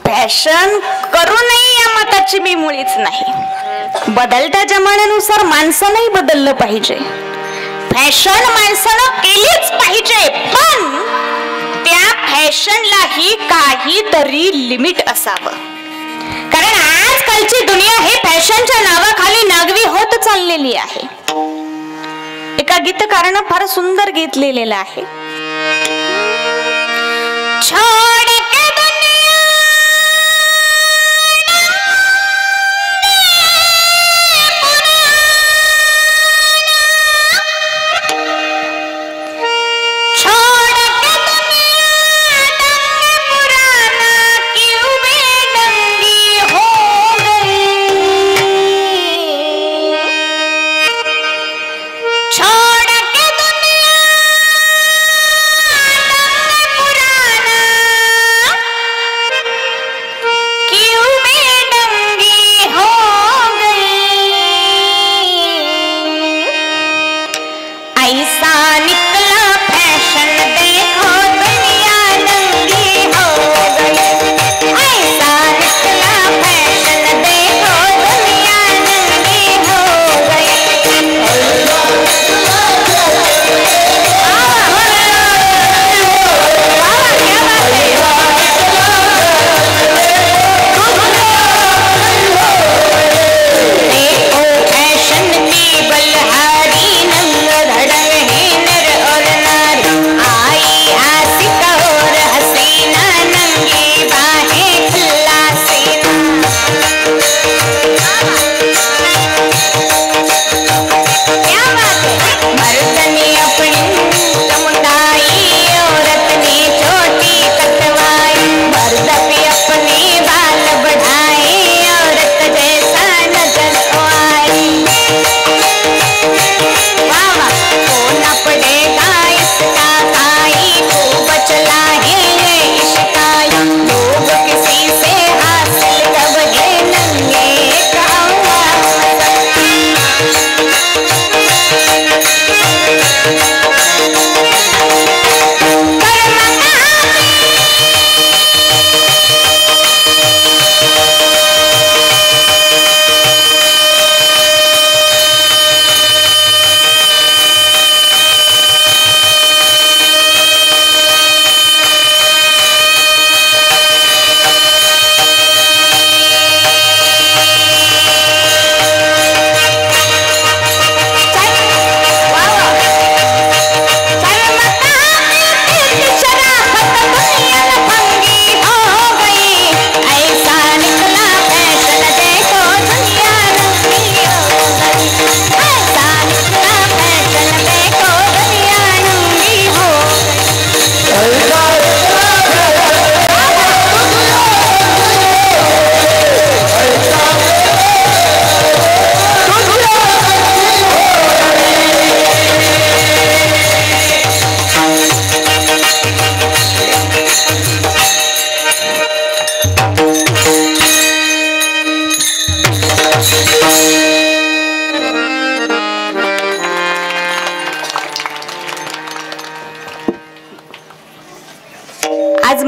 फॅशन करू नये या मताची मी मुळीच नाही. बदलत्या जमान्यानुसार माणसानंही बदललं पाहिजे. फॅशन माणसानं केलीच पाहिजे, पण त्या फॅशनलाही काहीतरी लिमिट असावं. कारण आजकालची दुनिया हे फॅशनच्या नावाखाली नागवी होत चाललेली आहे. एका गीतकारानं फार सुंदर गीत लिहिलेलं आहे.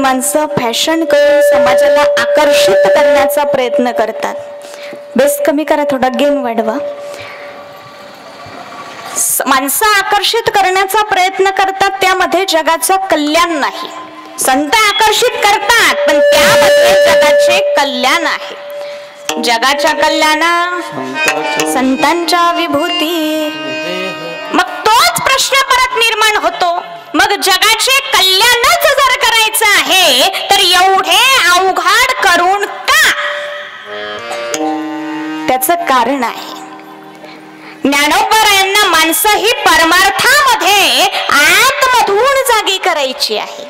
माणसं फॅशन करून समाजाला आकर्षित करण्याचा प्रयत्न करतात. बेस कमी करा, थोडा गेन वाढवा. माणसं आकर्षित करण्याचा प्रयत्न करतात, त्यामध्ये जगाचं कल्याण नाही. संत आकर्षित करतात पण त्यामध्ये जगाचे कल्याण आहे. जगाच्या कल्याणा संतांच्या विभूती. मग तोच प्रश्न परत निर्माण होतो, मग जगाचे कल्याणच जर करायचं आहे तर एवढे अवघड करून का? त्याचं कारण आहे, ज्ञानोबरायांना माणसं ही परमार्थामध्ये आतमधून जागी करायची आहे.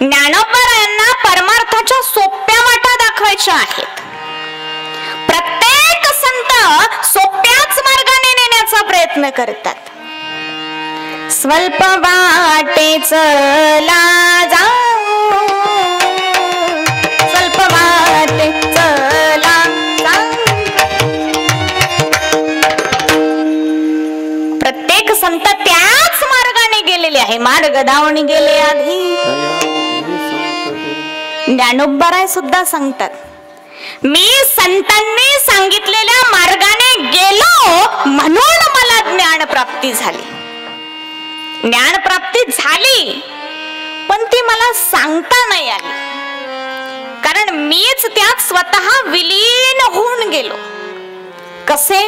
ज्ञानोबरायांना परमार्थाच्या सोप्या वाटा दाखवायच्या आहेत. प्रत्येक संत सोप्याच मार्गाने नेण्याचा प्रयत्न करतात. स्वल्प वाटे चला जाऊ, स्वल्प वाटे चला जाऊ. प्रत्येक संत त्याच मार्गाने गेलेले आहे. मार्ग दावणी गेले आधी. ज्ञानोबराय सुद्धा सांगतात, मी संतांनी सांगितलेल्या मार्गाने गेलो म्हणून मला ज्ञान प्राप्ती झाली. ज्ञान प्राप्ती झाली पण ती मला सांगता नाही आली, कारण मीच त्यात स्वतः विलीन होऊन गेलो. कसे?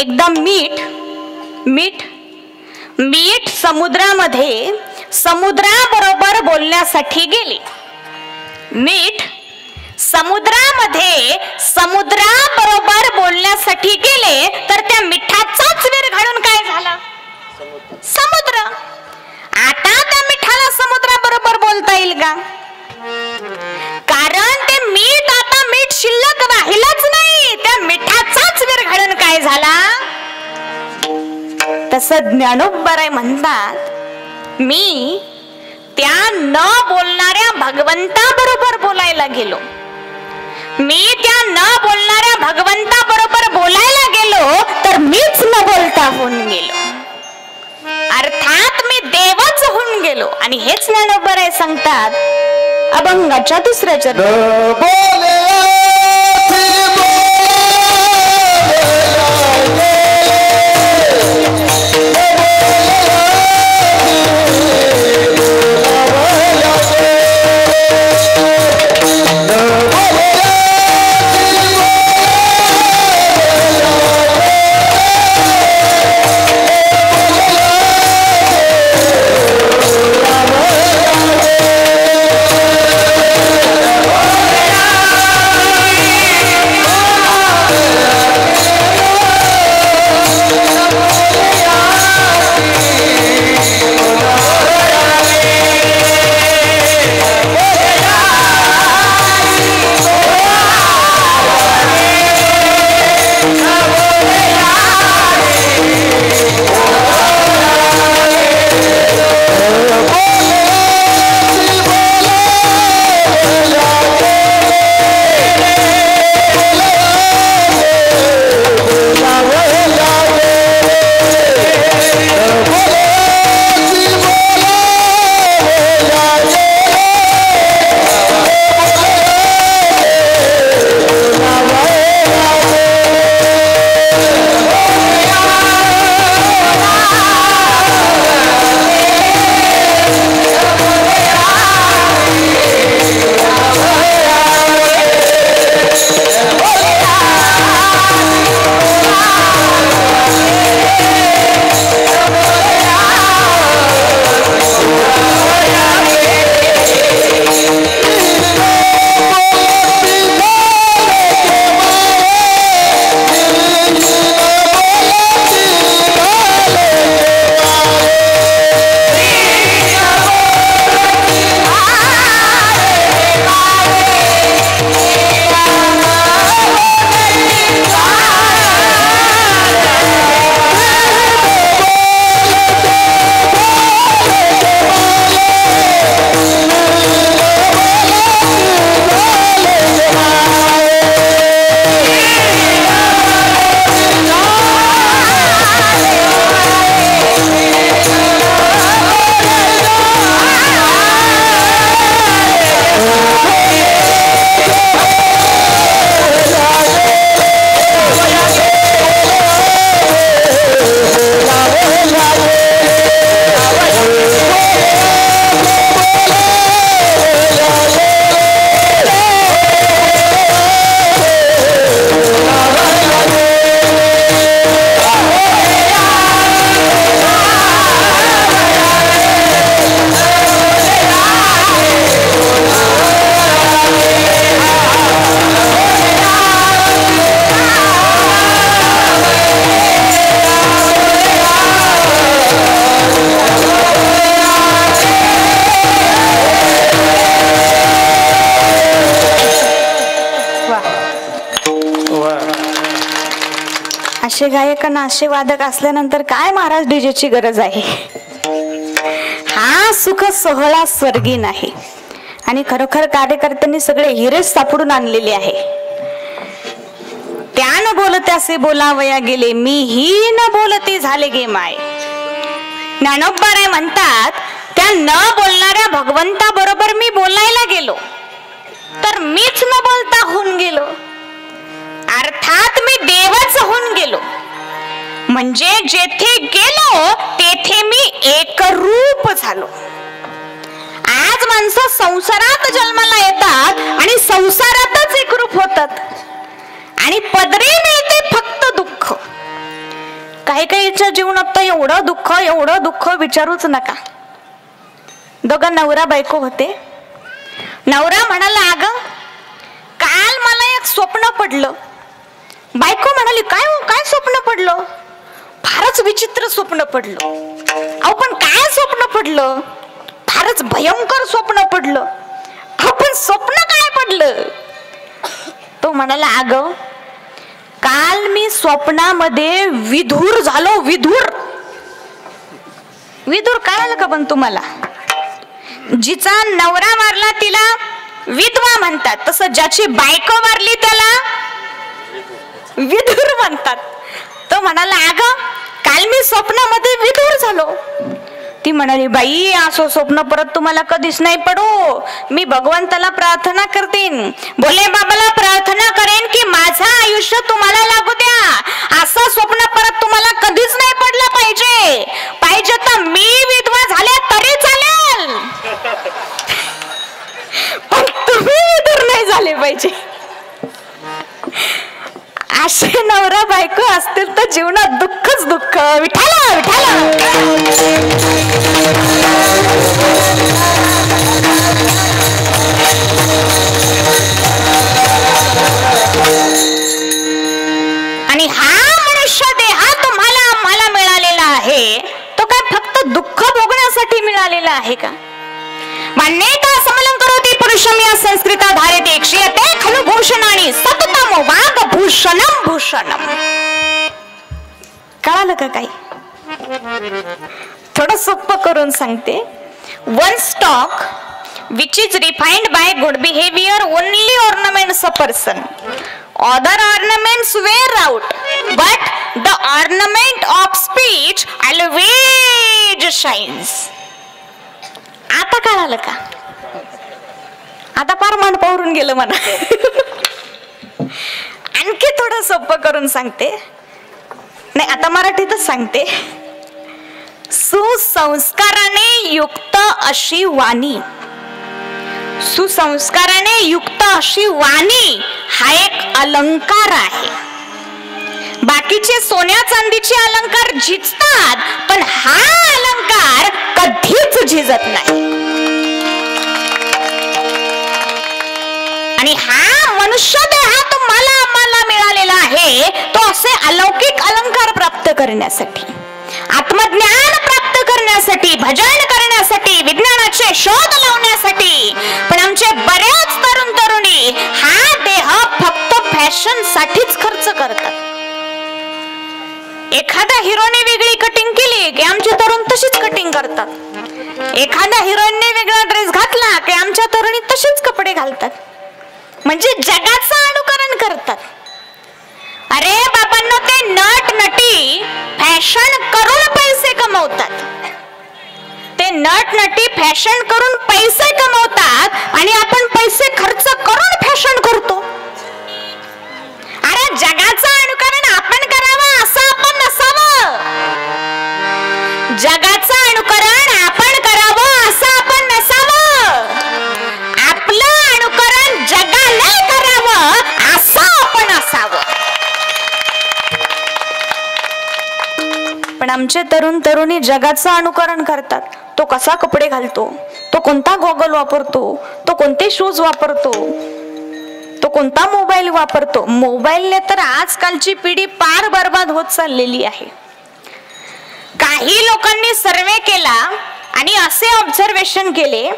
एकदा मीठ समुद्रामध्ये समुद्राबरोबर बोलण्यासाठी गेले. मीठ समुद्रामध्ये समुद्राबरोबर बोलण्यासाठी गेले तर त्या मिठाचाच वेर घालून काय झाला? समुद्र. आता त्या मिठाला समुद्राबरोबर बोलता येईल का? कारण ते मीठ आता मीठ शिल्लक राहिलंच नाही. त्या मिठाचाच वेर घालून काय झाला? तसं ज्ञानोबराय म्हणतात, मी त्या न बोलणाऱ्या भगवंताबरोबर बोलायला गेलो. मी त्या न बोलणाऱ्या भगवंताबरोबर बोलायला गेलो तर मीच न बोलता होऊन गेलो. अर्थात मी देवच होऊन गेलो. आणि हेच ज्ञानोबराय सांगतात अभंगाच्या दुसऱ्या चरणात, असे गायक आणि असे वादक असल्यानंतर काय महाराज डीजेची गरज आहे. हा सुख सोहळा स्वर्गी नाही. आणि खरोखर कार्यकर्त्यांनी सगळे हिरेच सापडून आणलेले आहे. त्या न बोलते असे बोलावया गेले, मी ही न बोलते झाले गे माय. ज्ञानोबा म्हणतात, त्या न बोलणाऱ्या भगवंता बरोबर मी बोलायला गेलो तर मीच न बोलता होऊन गेलो. अर्थात मी देवच होऊन गेलो. म्हणजे जेथे गेलो तेथे मी एकरूप झालो. आज माणसं संसारात जन्माला येतात आणि संसारातच एकरूप होतात आणि पदरी मिळते फक्त दुःख. काही काहीच्या जीवनात तर एवढं दुःख विचारूच नका. दोघं नवरा बायको होते. नवरा म्हणाला, अगं काल मला एक स्वप्न पडलं. बायको म्हणाली, काय हो, काय स्वप्न पडलं? फारच विचित्र स्वप्न पडलं. अहो पण काय स्वप्न पडलं? फारच भयंकर स्वप्न पडलं. आपण स्वप्न काय पडलं? तो म्हणाला, अगं काल मी स्वप्नामध्ये विधूर झालो. विधूर काय आलं का पण तुम्हाला? जिचा नवरा मारला तिला विधवा म्हणतात, तसं ज्याची बायको मारली त्याला विधूर म्हणतात. तो म्हणाला, अगं काल मी स्वप्नामध्ये विधूर झालो. ती म्हणाली, बाई असं स्वप्न परत तुम्हाला कधीच नाही पडो. मी भगवंताला प्रार्थना करतीन, भोले बाबाला प्रार्थना करेन की माझं आयुष्य तुम्हाला लागू द्या. असं स्वप्न परत तुम्हाला कधीच नाही पडलं पाहिजे. पाहिजे तर मी विधवा झाले तरी चालेल, पण तुम्ही विधूर नाही झाले पाहिजे. असे नवरा बायको असतील तर जीवनात दुःखच दुःख. विठाला विठाला. आणि हा मनुष्य देह तुम्हाला मिळालेला आहे तो काय फक्त दुःख भोगण्यासाठी मिळालेला आहे का? मान्यता समलं करोति पुरुषम या संस्कृता धारते क्षीयते खलु भूषणानि सततम वाग भूषणम भूषणम. कळालं का काही? थोडं सोपं करून सांगते. One stock which is refined by good behavior only ornaments a person. Other ornaments wear out, but the ornament of speech always shines. आता कळालं का? आता फार मन पावरून गेलं मला. आणखी थोडं सोपं करून सांगते. नाही, आता मराठीतच सांगते. सुसंस्काराने युक्त अशी वाणी, सुसंस्काराने युक्त अशी वाणी हा एक अलंकार आहे. बाकीचे सोन्या चांदीचे अलंकार झिजतात, पण हा अलंकार कधीच झिजत नाही. आणि हा मनुष्य देह तुम्हाला आम्हाला मिळालेला आहे तो असे अलौकिक अलंकार प्राप्त करण्यासाठी, आत्मज्ञान प्राप्त करण्यासाठी, भजन करण्यासाठी, विज्ञानाचे शोध लावण्यासाठी. पण आमचे बरेच तरुण तरुणी हा देह फक्त फॅशन साठीच खर्च करतात. एखाद्या हिरोने वेगळी कटिंग केली की आमचे तरुण तशीच कटिंग करतात. एखाद्या हिरोईनने वेगळा ड्रेस घातला की आमच्या तरुणी तसेच कपडे घालतात. म्हणजे जगाचं अनुकरण करतात. अरे बाबांनो, ते नट नटी फॅशन करून पैसे कमवतात. ते नट नटी फॅशन करून पैसे कमवतात आणि आपण पैसे खर्च करून फॅशन करतो. अरे जगाचं अनुकरण आपण करावं असं आपण नसावं. जगाचं अनुकरण आपण करावं असं आपण नसावं. आपलं अनुकरण जगाला करावं असं आपण असावं. पण आमचे तरुण तरुणी जगाचं अनुकरण करतात. तो कसा कपडे घालतो, तो कोणता गॉगल वापरतो, तो कोणते शूज वापरतो, तो कोणता मोबाईल वापरतो. मोबाईलने तर आजकालची पिढी पार बर्बाद होत चाललेली आहे. काही लोकांनी सर्वे केला आणि असे ऑब्झर्वेशन केले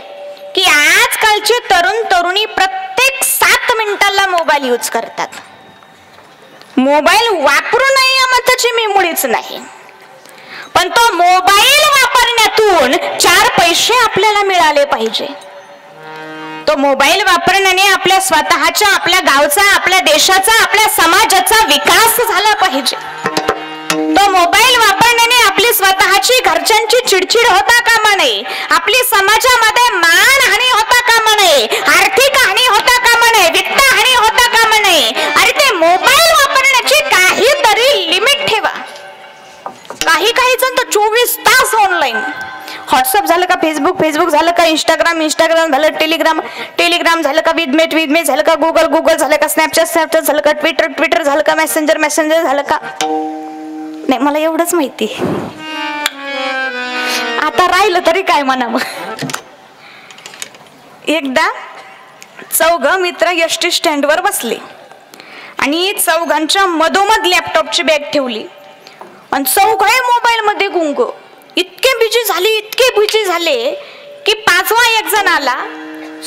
की आजकालचे तरुण तरुणी प्रत्येक 7 मिनिटाला मोबाईल यूज करतात. मोबाईल वापरू नये त्याची मी मुळीच नाही. पण तो मोबाईल वापरण्यातून 4 पैसे आपल्याला मिळाले पाहिजे. तो मोबाईल वापरण्याने आपल्या स्वतःच्या, आपल्या गावचा, आपल्या देशाचा, आपल्या समाजाचा विकास झाला पाहिजे. तो मोबाईल वापरण्याने आपली स्वतःची, घरच्यांची चिडचिड होता कामा नये. आपली समाजामध्ये मानहानी होता कामा नये. आर्थिक हानी होता कामा नये. वित्त हानी होता कामा नये. अरे ते मोबाईल वापरण्याची काहीतरी लिमिट ठेवा. काही जण तर 24 तास ऑनलाईन. व्हॉट्सअप झालं का फेसबुक झालं का इंस्टाग्राम झालं, टेलिग्राम झालं का विदमेट झालं का गुगल झालं का स्नॅपचॅट झालं का ट्विटर झालं का मेसेंजर झालं का. नाही, मला एवढंच माहिती. आता राहिलं तरी काय म्हणा. मग एकदा 4 मित्र एसटी स्टँडवर बसले आणि 4 मधोमध लॅपटॉपची बॅग ठेवली आणि 4 मोबाईल मध्ये गुंग. इतके बिजी झाले की 5वा एक जण आला,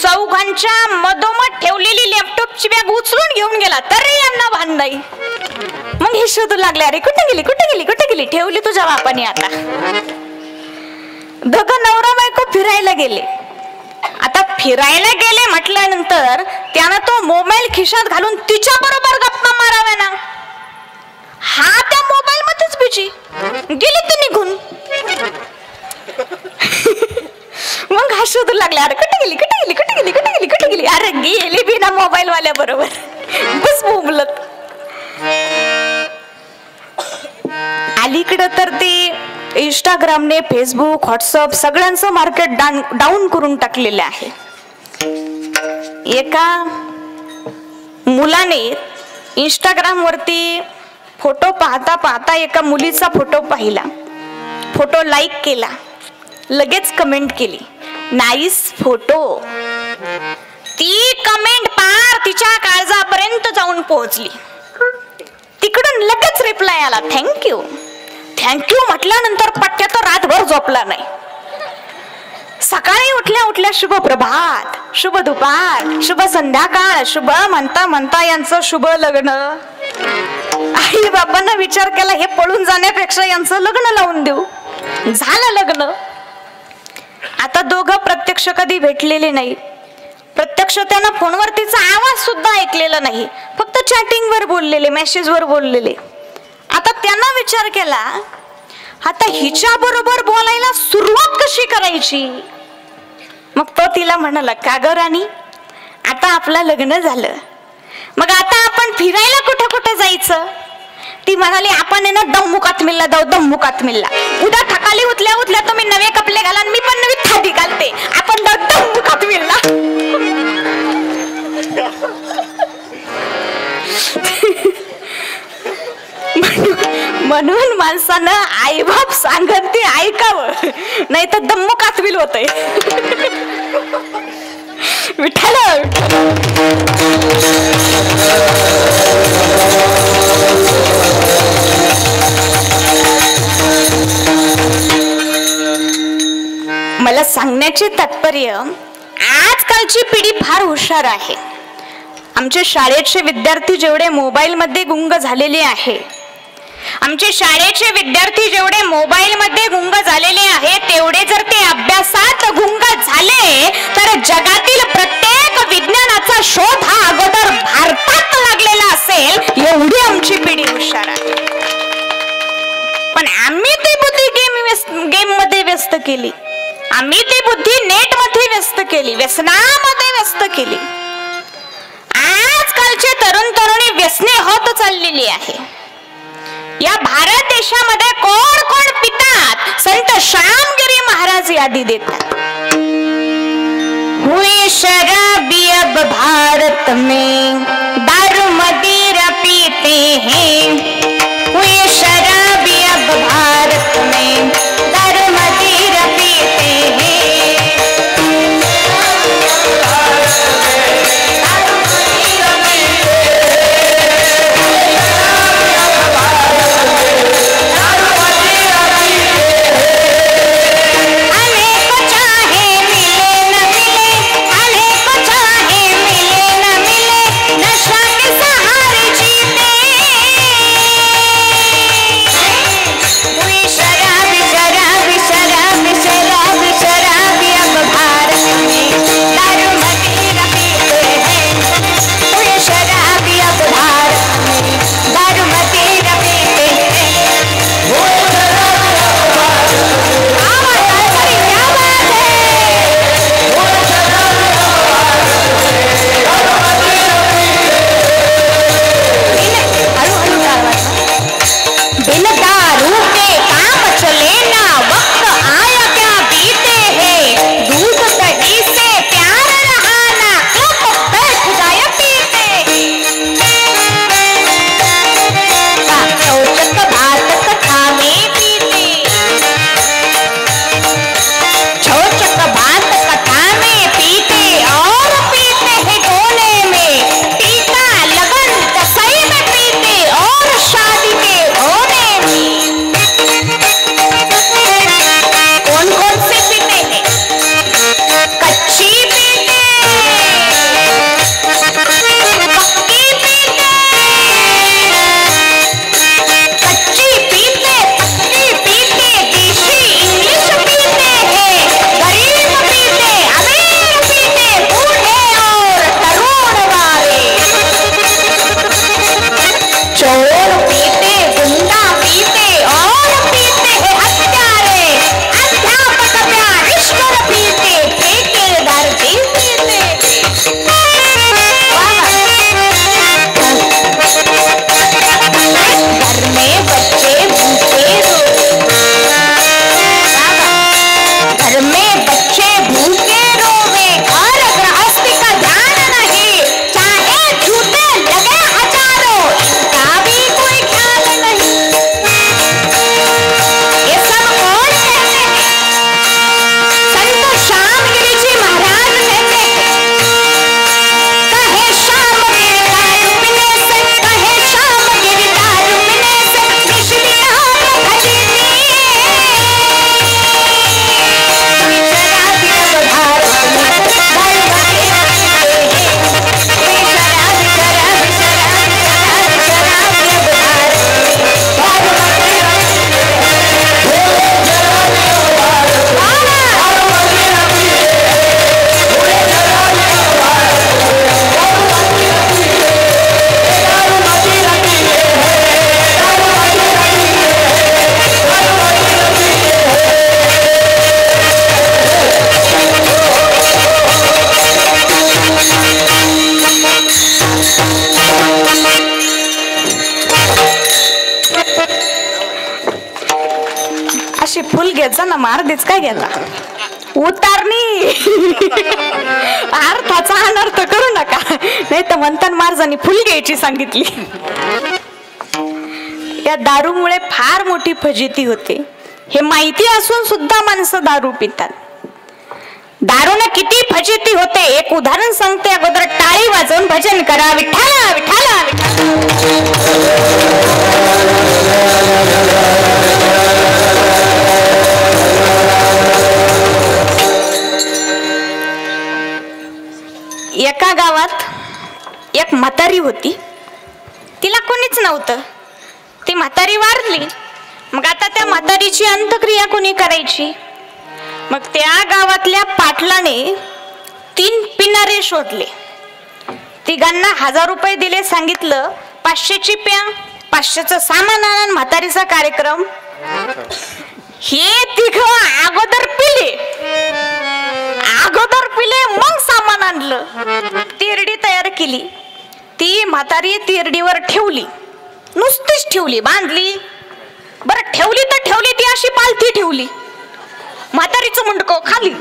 4 मधोमध ठेवलेली लॅपटॉपची बॅग उचलून घेऊन गेला, तरी यांना भान नाही. मग हे शोधू लागले, अरे कुठे गेली, ठेवली तुझ्या बापाने. आता दोघं नवरा बायको फिरायला गेले. आता फिरायला गेले म्हटल्यानंतर त्यानं तो मोबाईल खिशात घालून तिच्या बरोबर गप्पा माराव्या ना. हा त्या मोबाईल मध्येच बिजी, गेली ती निघून. मग हा शोधू लागला, अरे कुठे गेली. अरे गेली बी ना मोबाईल वाल्या बरोबर, बस बोंबलत. अलीकडं तर ते इंस्टाग्रामने, फेसबुक, व्हॉट्सअप सगळ्यांचं मार्केट डाऊन करून टाकलेलं आहे. एका मुलाने इंस्टाग्राम वरती फोटो पाहता एका मुलीचा फोटो पाहिला, फोटो लाईक केला, लगेच कमेंट केली, नाईस फोटो. ती कमेंट पार तिच्या काळजापर्यंत जाऊन पोहोचली. तिकडून लगेच रिप्लाय आला, थँक्यू म्हटल्यानंतर पट्ट्या तर रातभर झोपला नाही. सकाळी उठल्या शुभ प्रभात, शुभ दुपार, शुभ संध्याकाळ, शुभ म्हणता यांचं शुभ लग्न. आई बाबांना विचार केला, हे पळून जाण्यापेक्षा यांचं लग्न लावून देऊ. झालं लग्न. आता दोघं प्रत्यक्ष कधी भेटलेले नाही, प्रत्यक्ष त्यांना फोनवर तिचा आवाज सुद्धा ऐकलेला नाही, फक्त चॅटिंग वर बोललेले, मेसेज वर बोललेले. आता त्यांना विचार केला, आता हिच्या बरोबर बोलायला सुरुवात कशी करायची. मग तो तिला म्हणाला, का ग राणी, आता आपलं लग्न झालं, मग आता आपण फिरायला कुठे जायचं. ती म्हणाली, आपण आहे ना दम्मुकात मिल्ला. उद्या थकाली उतल्या तुम्ही नवे कपडे घाला, मी पण नवी थाटी घालते, आपण दम्मुकात मिल्ला. म्हणून माणसानं आईबाप सांगत ते ऐकावं, नाही तर दम्मुकात विल होतंय. विठ्ठल. मला सांगण्याचे तात्पर्य, आजकालची पिढी फार हुशार आहे. आमचे शाळेचे विद्यार्थी जेवढे मोबाईल मध्ये गुंग झालेले आहे, तेवढे जर ते अभ्यासात गुंग झाले तर जगातील प्रत्येक विज्ञानाचा शोध हा अगोदर भारतात लागलेला असेल, एवढी आमची पिढी हुशार आहे. पण आम्ही ती बुद्धी गेम मध्ये व्यस्त केली, आम्ही ती बुद्धी नेट मध्ये व्यस्त केली, व्यसनामध्ये व्यस्त केली. आजकालचे तरुण तरुणी व्यसने होत चाललेली आहे. या भारत देशामध्ये कोण पितात, संत श्यामगिरी महाराज यादी देतात. हुए शराबी अब भारत में, दारू मदिरा पीते हैं. हुए शराबी अब भारत में, दारू मदिरा पीते हैं. बिन दारू के काम चले ना, वक्त आया क्या बीते हैं, दूध दही से प्यार रहा ना, क्लब बैठ जाए पीते। चौचक भात कथा में पीते, चौचक भात कथा में पीते, और पीते हैं ढोले में, टीका लगन दसई में पीते, और शादी के होने में। कौन कौन से पीते हैं? कच्ची पीते, पक्की पीते, कच्ची पीते, पक्की पीते, देशी इंग्लिश पीते हैं, गरीब पीते, अमीर पीते, बूढ़े और तरुण वाले, चोर पीते, गुंडा पीते, और पीते हैं हत्यारे, अध्यापक प्यारिश्वर पीते, ठेकेदार भी पीते। घर में बच्चे भूखे घर में बच्चे भूखे रोवे, और गृहस्थी का ध्यान नहीं, चाहे झूठे लगे हजारों, इनका भी कोई ख्याल नहीं। ये सब कौन कहते हैं? संत श्यामगिरी जी महाराज कहते हैं, कहे श्याम गिर दारू पीने से, कहे श्याम गिर दारू पीने से, बिजली राम भजनी, शराबी अब धार अशी फुल घ्यायचा ना, मार देच काय घ्यायचा, उतारणी अर्थाचा अनर्थ करू नका, नाही तर म्हणताना मार्जानी फुल घ्यायची सांगितली। या दारूमुळे फार मोठी फजिती होते, हे माहिती असून सुद्धा माणसं दारू पितात। दारूने किती फजिती होते एक उदाहरण सांगते अगोदर, टाळी वाजवून भजन करा, विठ्ठला विठ्ठला एका गावात एक म्हातारी होती, तिला कोणीच नव्हतं, ती म्हातारी वारली। मग आता त्या म्हातारीची अंत्यक्रिया कोणी करायची? मग त्या गावातल्या पाटलाने 3 पिनारे शोधले, तिघांना 1000 रुपये दिले, सांगितलं 500ची प्या, 500चं सामान आणून म्हातारीचा कार्यक्रम। हे तिघ अगोदर पिले, मग सामान आणलं, तिरडी तयार केली, ती म्हातारी तिरडीवर ठेवली, नुसतीच ठेवली, बांधली, बरं ठेवली तर ठेवली, ती अशी पालथी ठेवली, म्हातारीचं मुंडकं खाली।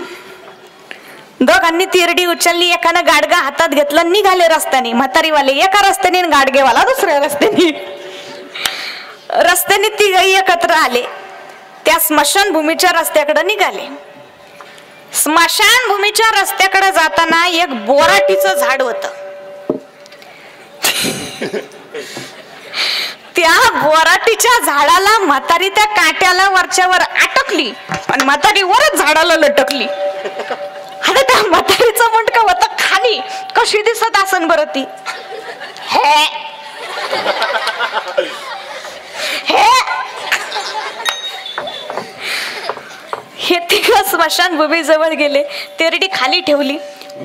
दोघांनी तिरडी उचलली, एकानं गाडगा हातात घेतलं, निघाले रस्त्याने, म्हातारीवाले एका रस्त्याने, गाडगेवाला दुसऱ्या रस्त्याने तिघही एकत्र आले, त्या स्मशानभूमीच्या रस्त्याकडे निघाले। स्मशानभूमीच्या रस्त्याकडे जाताना एक बोराटीचं झाड होतं, त्या बोराटीच्या झाडाला म्हातारी त्या काट्याला वरच्यावर अटकली आणि म्हातारी वरच झाडाला लटकली। आता त्या म्हातारीचं मुंडकं होतं खाली, कशी दिसत असन बरं ती? हे तिघं स्मशानभूमी जवळ गेले, तेरडी खाली ठेवली,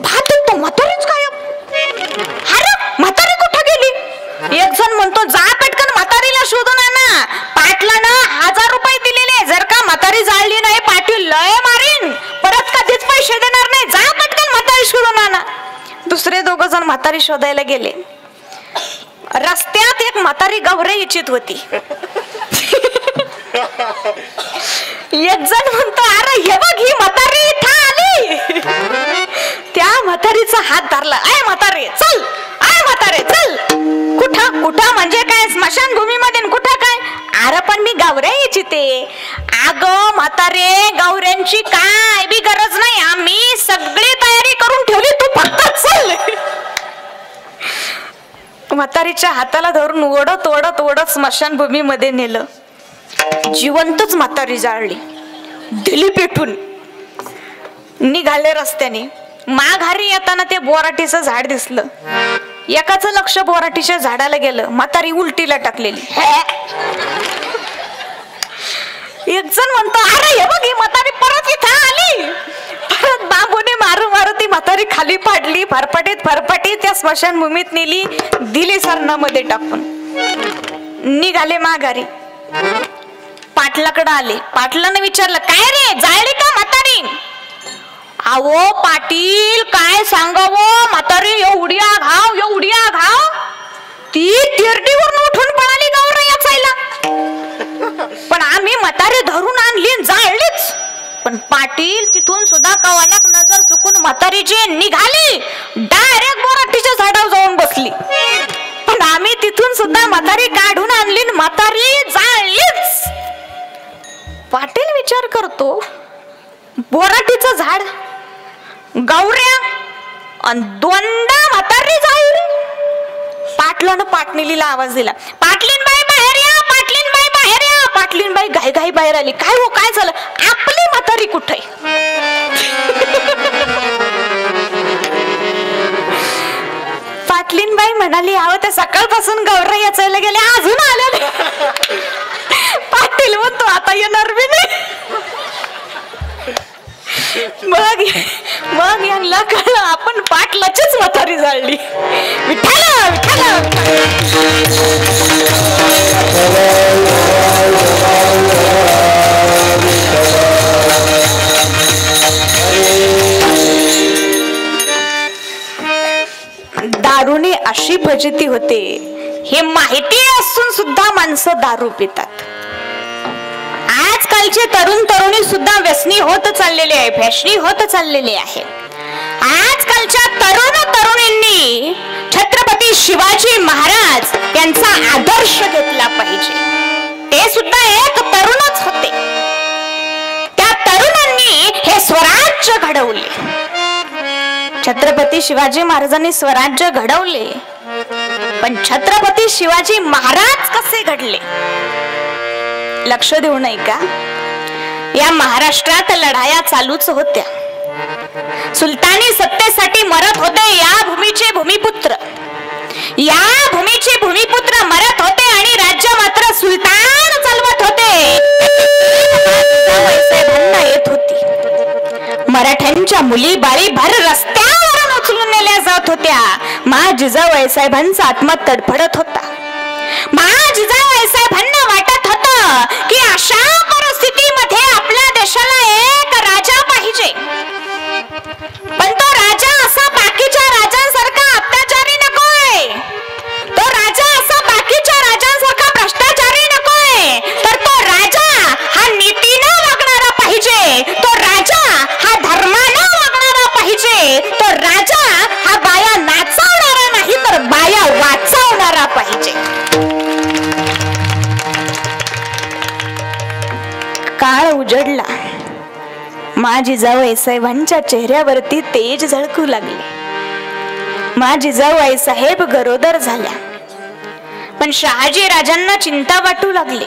पाहतो तो म्हातारीच गायब। अरे म्हातारी कुठे गेली? एक जण म्हणतो जा पटकन म्हातारीला शोधून आणा, पाटलानं 1000 रुपये दिलेले, जर का म्हातारी जाळली नाही पाटील लय मारीन, परत कधीच पैसे देणार नाही, जा पटकन म्हातारी शोधून आणा। दुसरे 2 जण म्हातारी शोधायला गेले, रस्त्यात एक म्हातारी गवरे इच्छित होती। एक जण म्हणतो अरे हे बघ ही म्हातारी इथं आली. त्या म्हातारीचा हात धरला. आय म्हातारे चल, आय म्हातारे चल. कुठं कुठं म्हणजे काय स्मशानभूमीमध्ये कुठं काय? अरे पण मी गौऱ्या यायची ते. अगं म्हातारे गौऱ्यांची काय बी गरज नाही, आम्ही सगळी तयारी करून ठेवली, तू फक्त चल. म्हातारीच्या हाताला धरून ओढत ओढत ओढत स्मशानभूमीमध्ये नेलं. जिवंतच म्हातारी जाळली, दिली पेटून. निघाले रस्त्याने. माघारी येताना ते बोराटीचं झाड दिसलं. एकाचं लक्ष बोराटीच्या झाडाला गेलं, म्हातारी उलटीला टाकलेली. एक जण म्हणतो अरे हे बघ ही म्हातारी परत इथं आली. परत बांबूने मारू मारू ती म्हातारी खाली पाडली. फरफटीत फरफटीत त्या स्मशानभूमीत नेली, दिली सरणामध्ये टाकून. निघाले माघारी. पाटलाकडे आले. पाटलाने विचारलं काय रे जाळली का म्हातारी? आवो पाटील काय सांगावं, म्हातारी एवढी आघाव एवढी आघाव, ती तिरडीवरून उठून पळाली गौरा याचायला. पण आम्ही म्हातारी धरून आणली जाळलीच. पण पाटील तिथून सुद्धा कवानाक नजर चुकून म्हातारी जी निघाली डायरेक्ट बोराटीच्या झाडावर जाऊन बसली. पण आम्ही तिथून सुद्धा म्हातारी काढून आणली, म्हातारी जाळलीच. पाटील विचार करतो बोराटीचं झाड, गौऱ्या आणि दोनदा म्हातारी जाळली. पाटलानं पाटणीलीला आवाज दिला, पाटलीनबाई बाहेर या, पाटलीनबाई बाहेर या. पाटलीनबाई घाई घाई बाहेर आली. काय हो काय झालं? आपली म्हातारी कुठे? पाटलीनबाई म्हणाली अहो ते सकाळपासून गौरा याचायला गेले अजून आले नाही. पाटील म्हणतो आता येणार बी नाही. मग यांना कळलं आपण पाटलाचीच म्हातारी जाळली. विठ्ठला विठ्ठला. दारूने अशी फजिती होते हे माहिती असून सुद्धा माणसं दारू पितात. आजकालचे तरुण तरुणी सुद्धा व्यसनी होत चाललेले आहे, फॅशनी होत चाललेले आहे. आजकालच्या तरुण तरुणींनी छत्रपती शिवाजी महाराज यांचा आदर्श घेतला पाहिजे. ते सुद्धा एक तरुणच होते. त्या तरुणांनी हे स्वराज्य घडवले. छत्रपती शिवाजी महाराजांनी स्वराज्य घडवले, पण छत्रपती शिवाजी महाराज कसे घडले लक्ष देऊ नये का? या महाराष्ट्रात लढाया चालूच होत्या. सुलतानी सत्तेसाठी मरत होते या भूमीचे भूमिपुत्र. या भूमीचे भूमिपुत्र मरत होते आणि राज्य मात्र सुलतान चालवत होते. येत होती. मराठ्यांच्या मुली बाळी भर रस्त्यावरून उचलून नेल्या जात होत्या. जिजाबाई साहेबांचा आत्मा तडफडत होता. जिजाबाई साहेबांना वाटत होतं की अशा परिस्थितीमध्ये आपल्या देशाला एक राजा पाहिजे, पण तो राजा असा बाकीच्या राजांसारखा अत्याचारी नकोय. तो राजा असा बाकीच्या राजांसारखा भ्रष्टाचारी नकोय, तर तो राजा हा नीतीनं वागणारा पाहिजे. तो राजा हा धर्मानं वागणारा पाहिजे. तो राजा हा बाया नाचवणारा नाही तर बाया वाचवणारा पाहिजे. काळ उजडला. जिजाबाई साहेबांच्या चेहऱ्यावरती तेज झळकू लागले. जिजाबाई साहेब गरोदर झाल्या, पण शहाजी राजांना चिंता वाटू लागली.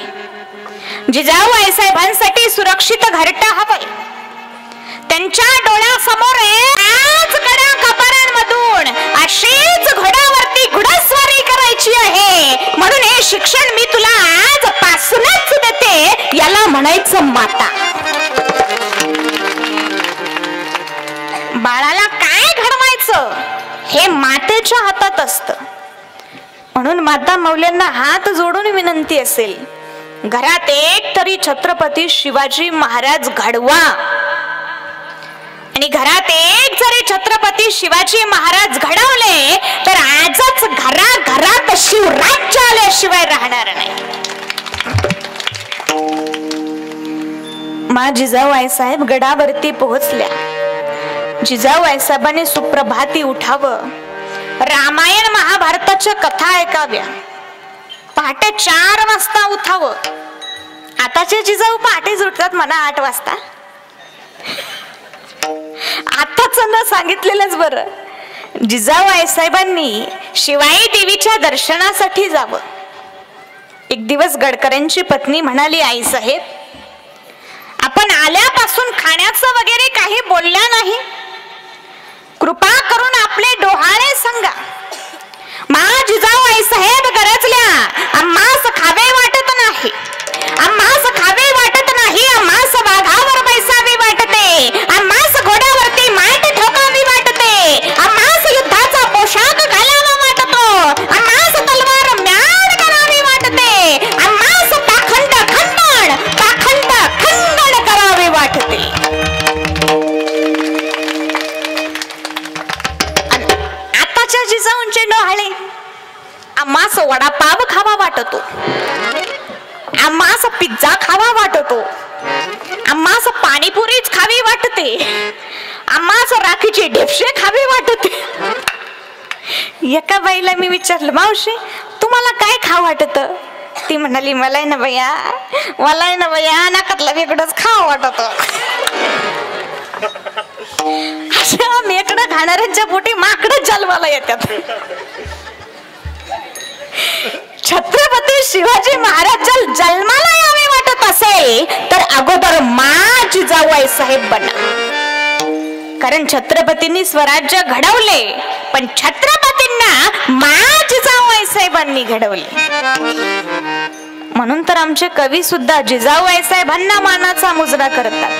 जिजाबाई साहेबांसाठी सुरक्षित घरटा हवंय. त्यांच्या डोळ्यासमोर आज कडा कपारांमधून अशीच घोड्यावरती घोडस्वारी करायची आहे, म्हणून हे शिक्षण मी तुला आजपासूनच देते. याला म्हणायचं माता. बाळाला काय घडवायचं हे मातेच्या हातात असतं. म्हणून माता मौल्यांना हात जोडून विनंती असेल, घरात एक तरी छत्रपती शिवाजी महाराज घडवा. आणि घरात एक जरी छत्रपती शिवाजी महाराज घडवले तर आजच घराघरात शिवराज्य आल्याशिवाय राहणार नाही. मा जिजाऊ आईसाहेब गडावरती पोहोचल्या. जिजाऊ आईसाहेबांनी सुप्रभाती उठावं, रामायण महाभारताच्या कथा ऐकाव्या, पहाटे 4 वाजता उठावं. आताचे जिजाऊ पहाटेच उठतात म्हणा 8 वाजता. आताच न सांगितलेलंच बरं. जिजाऊ आईसाहेबांनी शिवाई देवीच्या दर्शनासाठी जावं. एक दिवस गडकऱ्यांची पत्नी म्हणाली, आईसाहेब आपण आल्यापासून खाण्याचं वगैरे काही बोलल्या नाही, कृपा करून आपले डोहाळे सांगा. मा जिजाऊ आईसाहेब गरजल्या, आम्हास खावे वाटत नाही, आम्हास खावे वाटत नाही, आम्हास वाघावर बैसावे वाटते, आम्हास घोड्यावरती माठ ठोकावी वाटते, आम्हास युद्धाचा पोशाख घालावा वाटतो, आम्हास तलवार म्याड करावी वाटते, आम्हास पाखंड खंडण करावे वाटते. आताच्या जिजाऊंचे डोहाळे, आम्हास वडापाव खावा वाटतो, आम्हास पिझ्झा खावा वाटतो, आम्हास पाणीपुरीच खावी वाटते, आम्हास राखीचे ढेपशे खावे वाटते. एका बाईला मी विचारलं, मावशी तुम्हाला काय खावं वाटत? ती म्हणाली, मलाय ना बया नाकातला वेगळंच खावं वाटत. अशा मेकडं खाणाऱ्यांच्या पोटी माकडं जन्माला येतात. छत्रपती शिवाजी महाराज जन्माला यावे वाटत असेल तर अगोदर मा जिजाऊ आईसाहेब बना. कारण छत्रपतींनी स्वराज्य घडवले, पण छत्रपतींना मा जिजाऊ आईसाहेबांनी घडवले. म्हणून तर आमचे कवी सुद्धा जिजाऊ आईसाहेबांना मानाचा मुजरा करतात.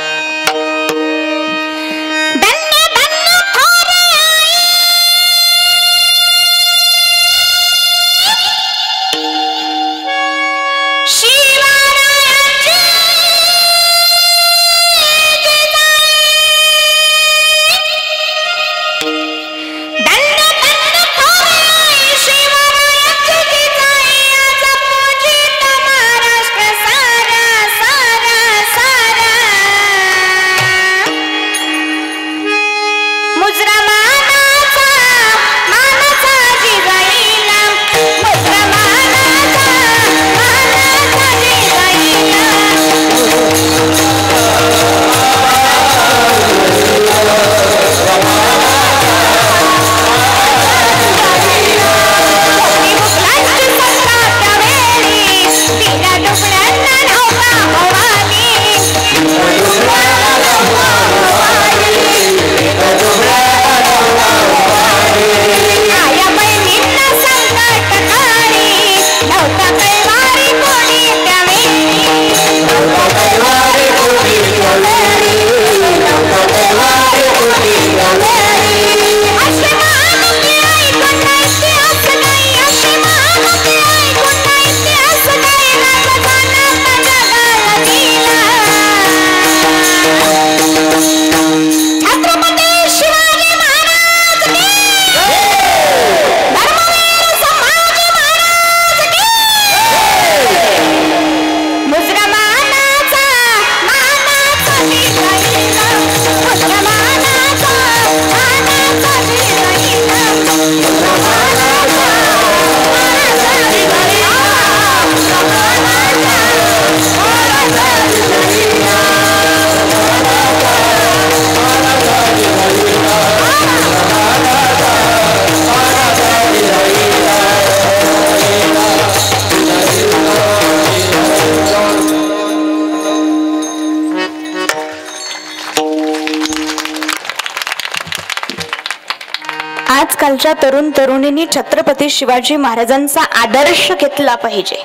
आजकालच्या तरुण तरुणींनी छत्रपती शिवाजी महाराजांचा आदर्श घेतला पाहिजे.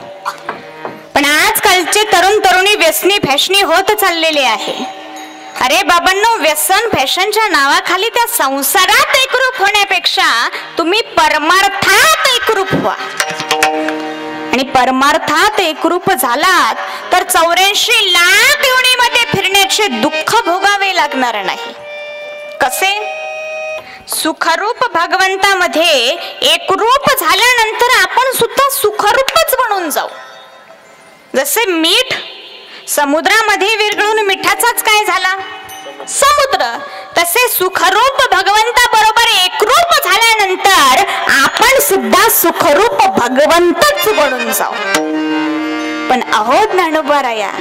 पण आजकालचे तरुण तरुणी व्यसनी फॅशनी होत चाललेले आहे. अरे बाबांनो, व्यसन फॅशनच्या नावाखाली त्या संसारात एकरूप होण्यापेक्षा तुम्ही परमार्थात एकरूप व्हा. आणि परमार्थात एकरूप झालात तर 84 लाख योनीमध्ये फिरण्याचे दुःख भोगावे लागणार नाही. कसे? सुखरूप भगवंतामध्ये एकरूप झाल्यानंतर आपण सुद्धा सुखरूपच बनून जाऊ. जसे मीठ समुद्रामध्ये विरघळून मिठाचाच काय झाला? समुद्र. तसे सुखरूप भगवंता बरोबर एकरूप झाल्यानंतर आपण सुद्धा सुखरूप भगवंतच बनून जाऊ. पण अहो ज्ञानोबाराया,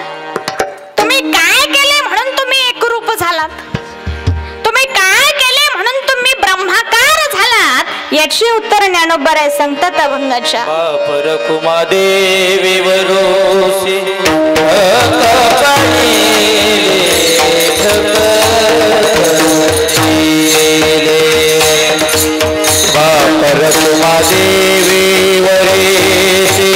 तुम्ही काय केले म्हणून तुम्ही एकरूप झालात? तुम्ही काय केले म्हणून तुम्ही ब्रह्माकार झालात? याची उत्तर ज्ञानोबाराय सांगतात अभंगाच्या. परकुमा देवी वरोसी परकुमा देवी वरेसी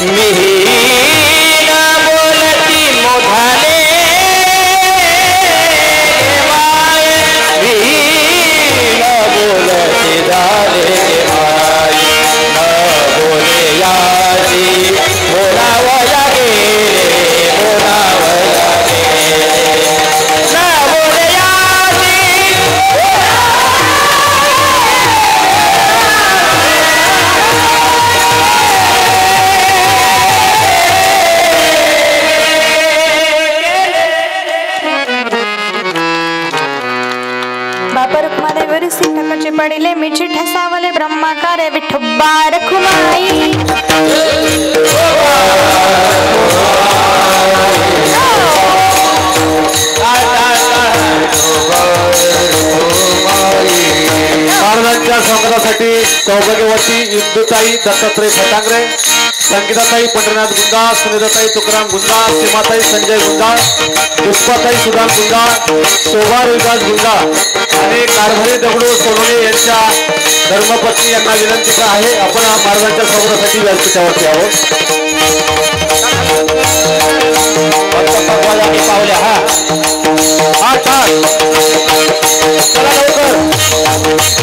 मिही न बोलती मोधाने माय मिही न बोलती दाले माय न बोले यादी बोलावया गेले बोलावया गेले न बोले यादी बापर रुक्मादेवी सिंहकाचे पडिले मिठी ठसावले ब्रह्माकारे विठोबा रखुमाई महाराजांच्या स्वागतासाठी सौभाग्यवती इंदुताई दत्तात्रय फटांगरे, संगीताताई पंढरीनाथ गुंजा, सुनीताताई तुकाराम गुंजा, सीमाताई संजय गुंजा, पुष्पाताई सुधान गुंजा, शोभा विकास गुंजा आणि कारभारी दगडू सोनवणे यांच्या धर्मपत्नी यांना विनंती आहे आपण महाराजांच्या स्वागतासाठी व्यासपीठावरती आहोत. पावल्या हा हा चला लवकर.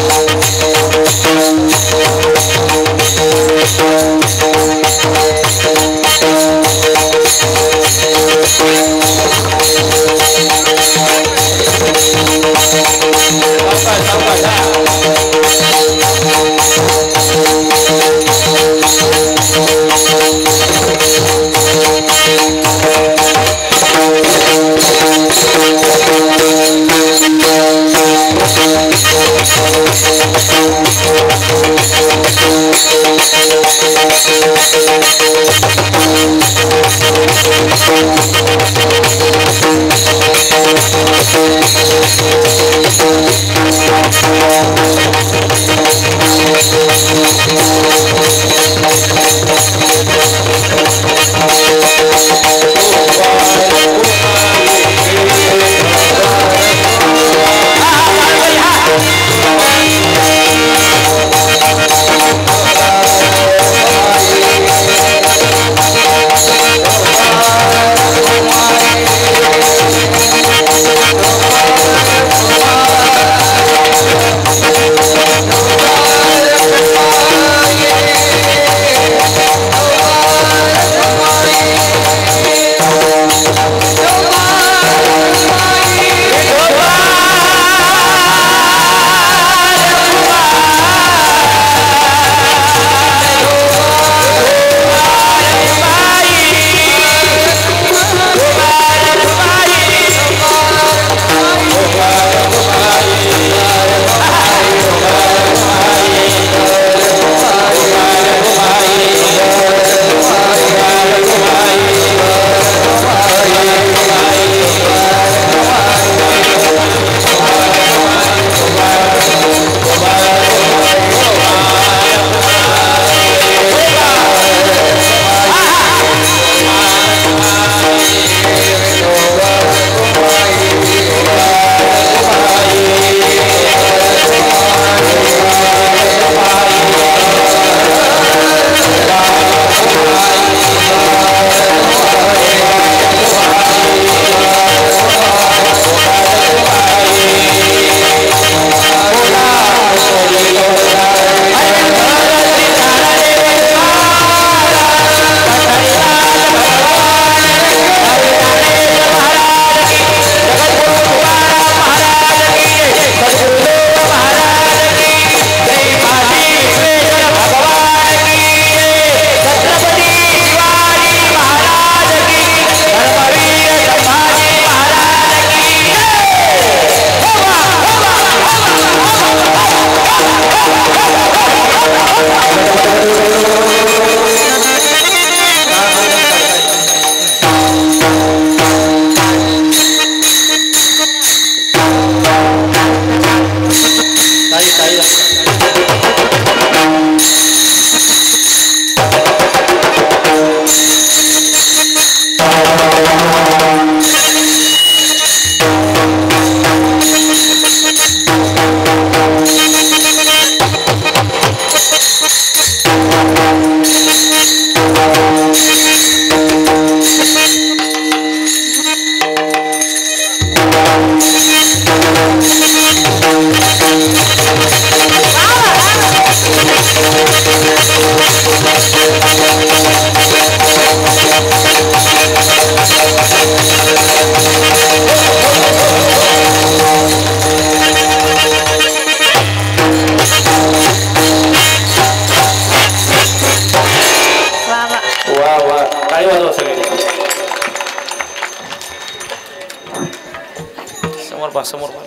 पहा समोर पहा.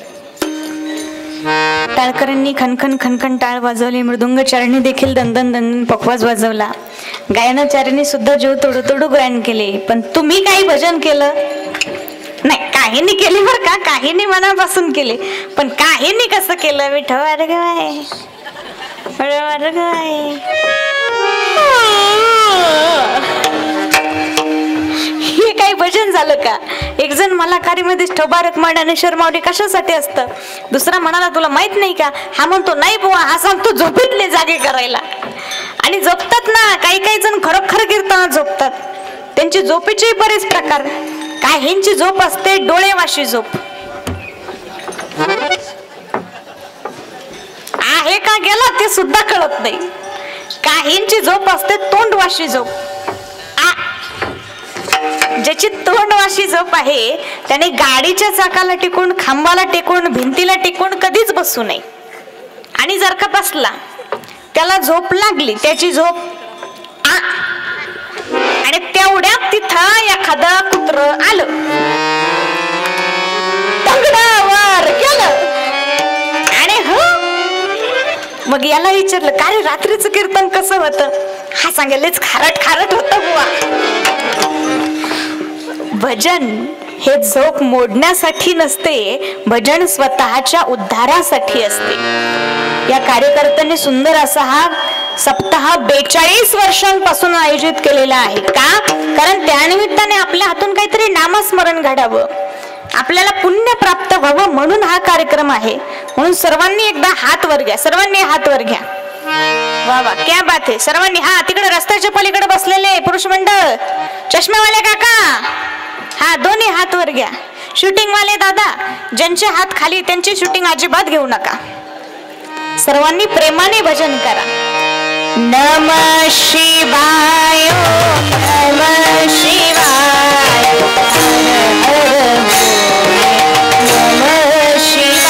टाळकरांनी खनखन खनखन टाळ वाजवली, मृदुंगचार्यांनी देखील दंदन दंदन पखवाज वाजवला, गायनाचार्यांनी सुद्धा जीव तोडू तोडू गायन केले. पण तुम्ही काही भजन केलं नाही. काहींनी केले बरं का, काहींनी मनापासून केले. पण काहींनी कसं केलं, विठ्ठल हे काही भजन झालं का? एक जण मला मध्ये ठोबारक माड आणि शर्मावडी कशासाठी असतं, दुसरा म्हणाला तुला माहित नाही का, हा म्हणतो नाही बुवा, हा सांगतो झोपेतले जागे करायला. आणि झोपतात ना, काही काही जण खरोखर कीर्तनात झोपतात. त्यांची झोपेचे बरेच प्रकार. काहींची झोप असते डोळेवाशी झोप, आहे का गेला ते सुद्धा कळत नाही. काहींची झोप असते तोंडवाशी झोप. ज्याची तोंडवाशी झोप आहे त्याने गाडीच्या चाकाला टेकून, खांबाला टेकून, भिंतीला टेकून कधीच बसू नये. आणि जर का बसला, त्याला झोप लागली, त्याची झोप आणि तेवढ्यात तिथं एखादं कुत्र आलं, तगडावर गेलं आणि मग याला विचारलं का रे रात्रीचं कीर्तन कसं होतं, हा सांगेलच खारट खारट होतं बुवा. भजन हे झोप मोडण्यासाठी नसते, भजन स्वतःच्या उद्धारासाठी असते. या कार्यकर्त्यांनी सुंदर असा हा सप्ताह 42 वर्षांपासून आयोजित केलेला आहे. का? कारण त्यानिमित्ताने आपल्या हातून काहीतरी नामस्मरण घडावं, आपल्याला पुण्य प्राप्त व्हावं, म्हणून हा कार्यक्रम आहे. म्हणून सर्वांनी एकदा हात वर घ्या, सर्वांनी हात वर घ्या. वा वा, क्या बात आहे. सर्वांनी हा तिकडे रस्त्याच्या पलीकडे बसलेले पुरुष मंडळ, चष्मेवाले काका, हा दोन्ही हात वर घ्या. शूटिंग वाले दादा, ज्यांचे हात खाली त्यांची शूटिंग अजिबात घेऊ नका. सर्वांनी प्रेमाने भजन करा. नमः शिवाय, नमः शिवाय, नमः शिवाय.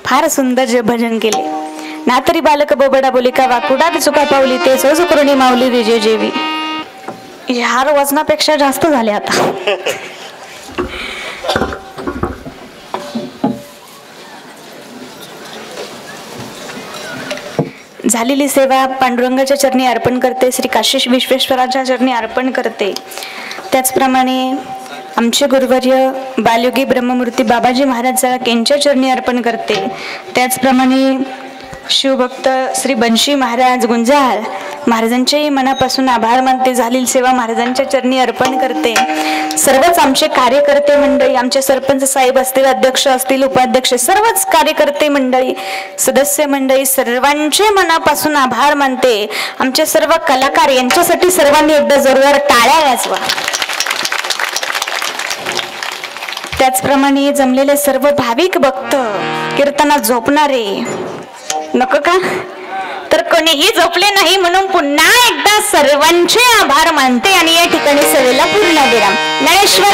फार सुंदर जे भजन केले. नातरी बालक बोबडा बोली का वाकुडा चुका पावली ते सोजकुरणी माऊली रिजे जेवी. ह्या वजनापेक्षा जास्त झाले आता. झालेली सेवा पांडुरंगाच्या चरणी अर्पण करते, श्री काशी विश्वेश्वराच्या चरणी अर्पण करते. त्याचप्रमाणे आमचे गुरुवर्य बालयोगी ब्रह्ममूर्ती बाबाजी महाराज जळक यांच्या चरणी अर्पण करते. त्याचप्रमाणे शिवभक्त श्री बंशी महाराज गुंजाळ महाराजांच्याही मनापासून आभार मानते. झालेली सेवा महाराजांच्या चरणी अर्पण करते. सर्वच आमचे कार्यकर्ते मंडळी, आमचे सरपंच साहेब असतील, अध्यक्ष असतील, उपाध्यक्ष, सर्वच कार्यकर्ते मंडळी, सदस्य मंडळी, सर्वांचे मनापासून आभार मानते. आमचे सर्व कलाकार यांच्यासाठी सर्वांनी एकदा जोरदार टाळ्या वाजवा. त्याचप्रमाणे जमलेले सर्व भाविक भक्त, कीर्तनात झोपणारे नको का, तर कोणीही झोपले नाही म्हणून पुन्हा एकदा सर्वांचे आभार मानते आणि या ठिकाणी सभेला पूर्ण विराम. ज्ञानेश्वर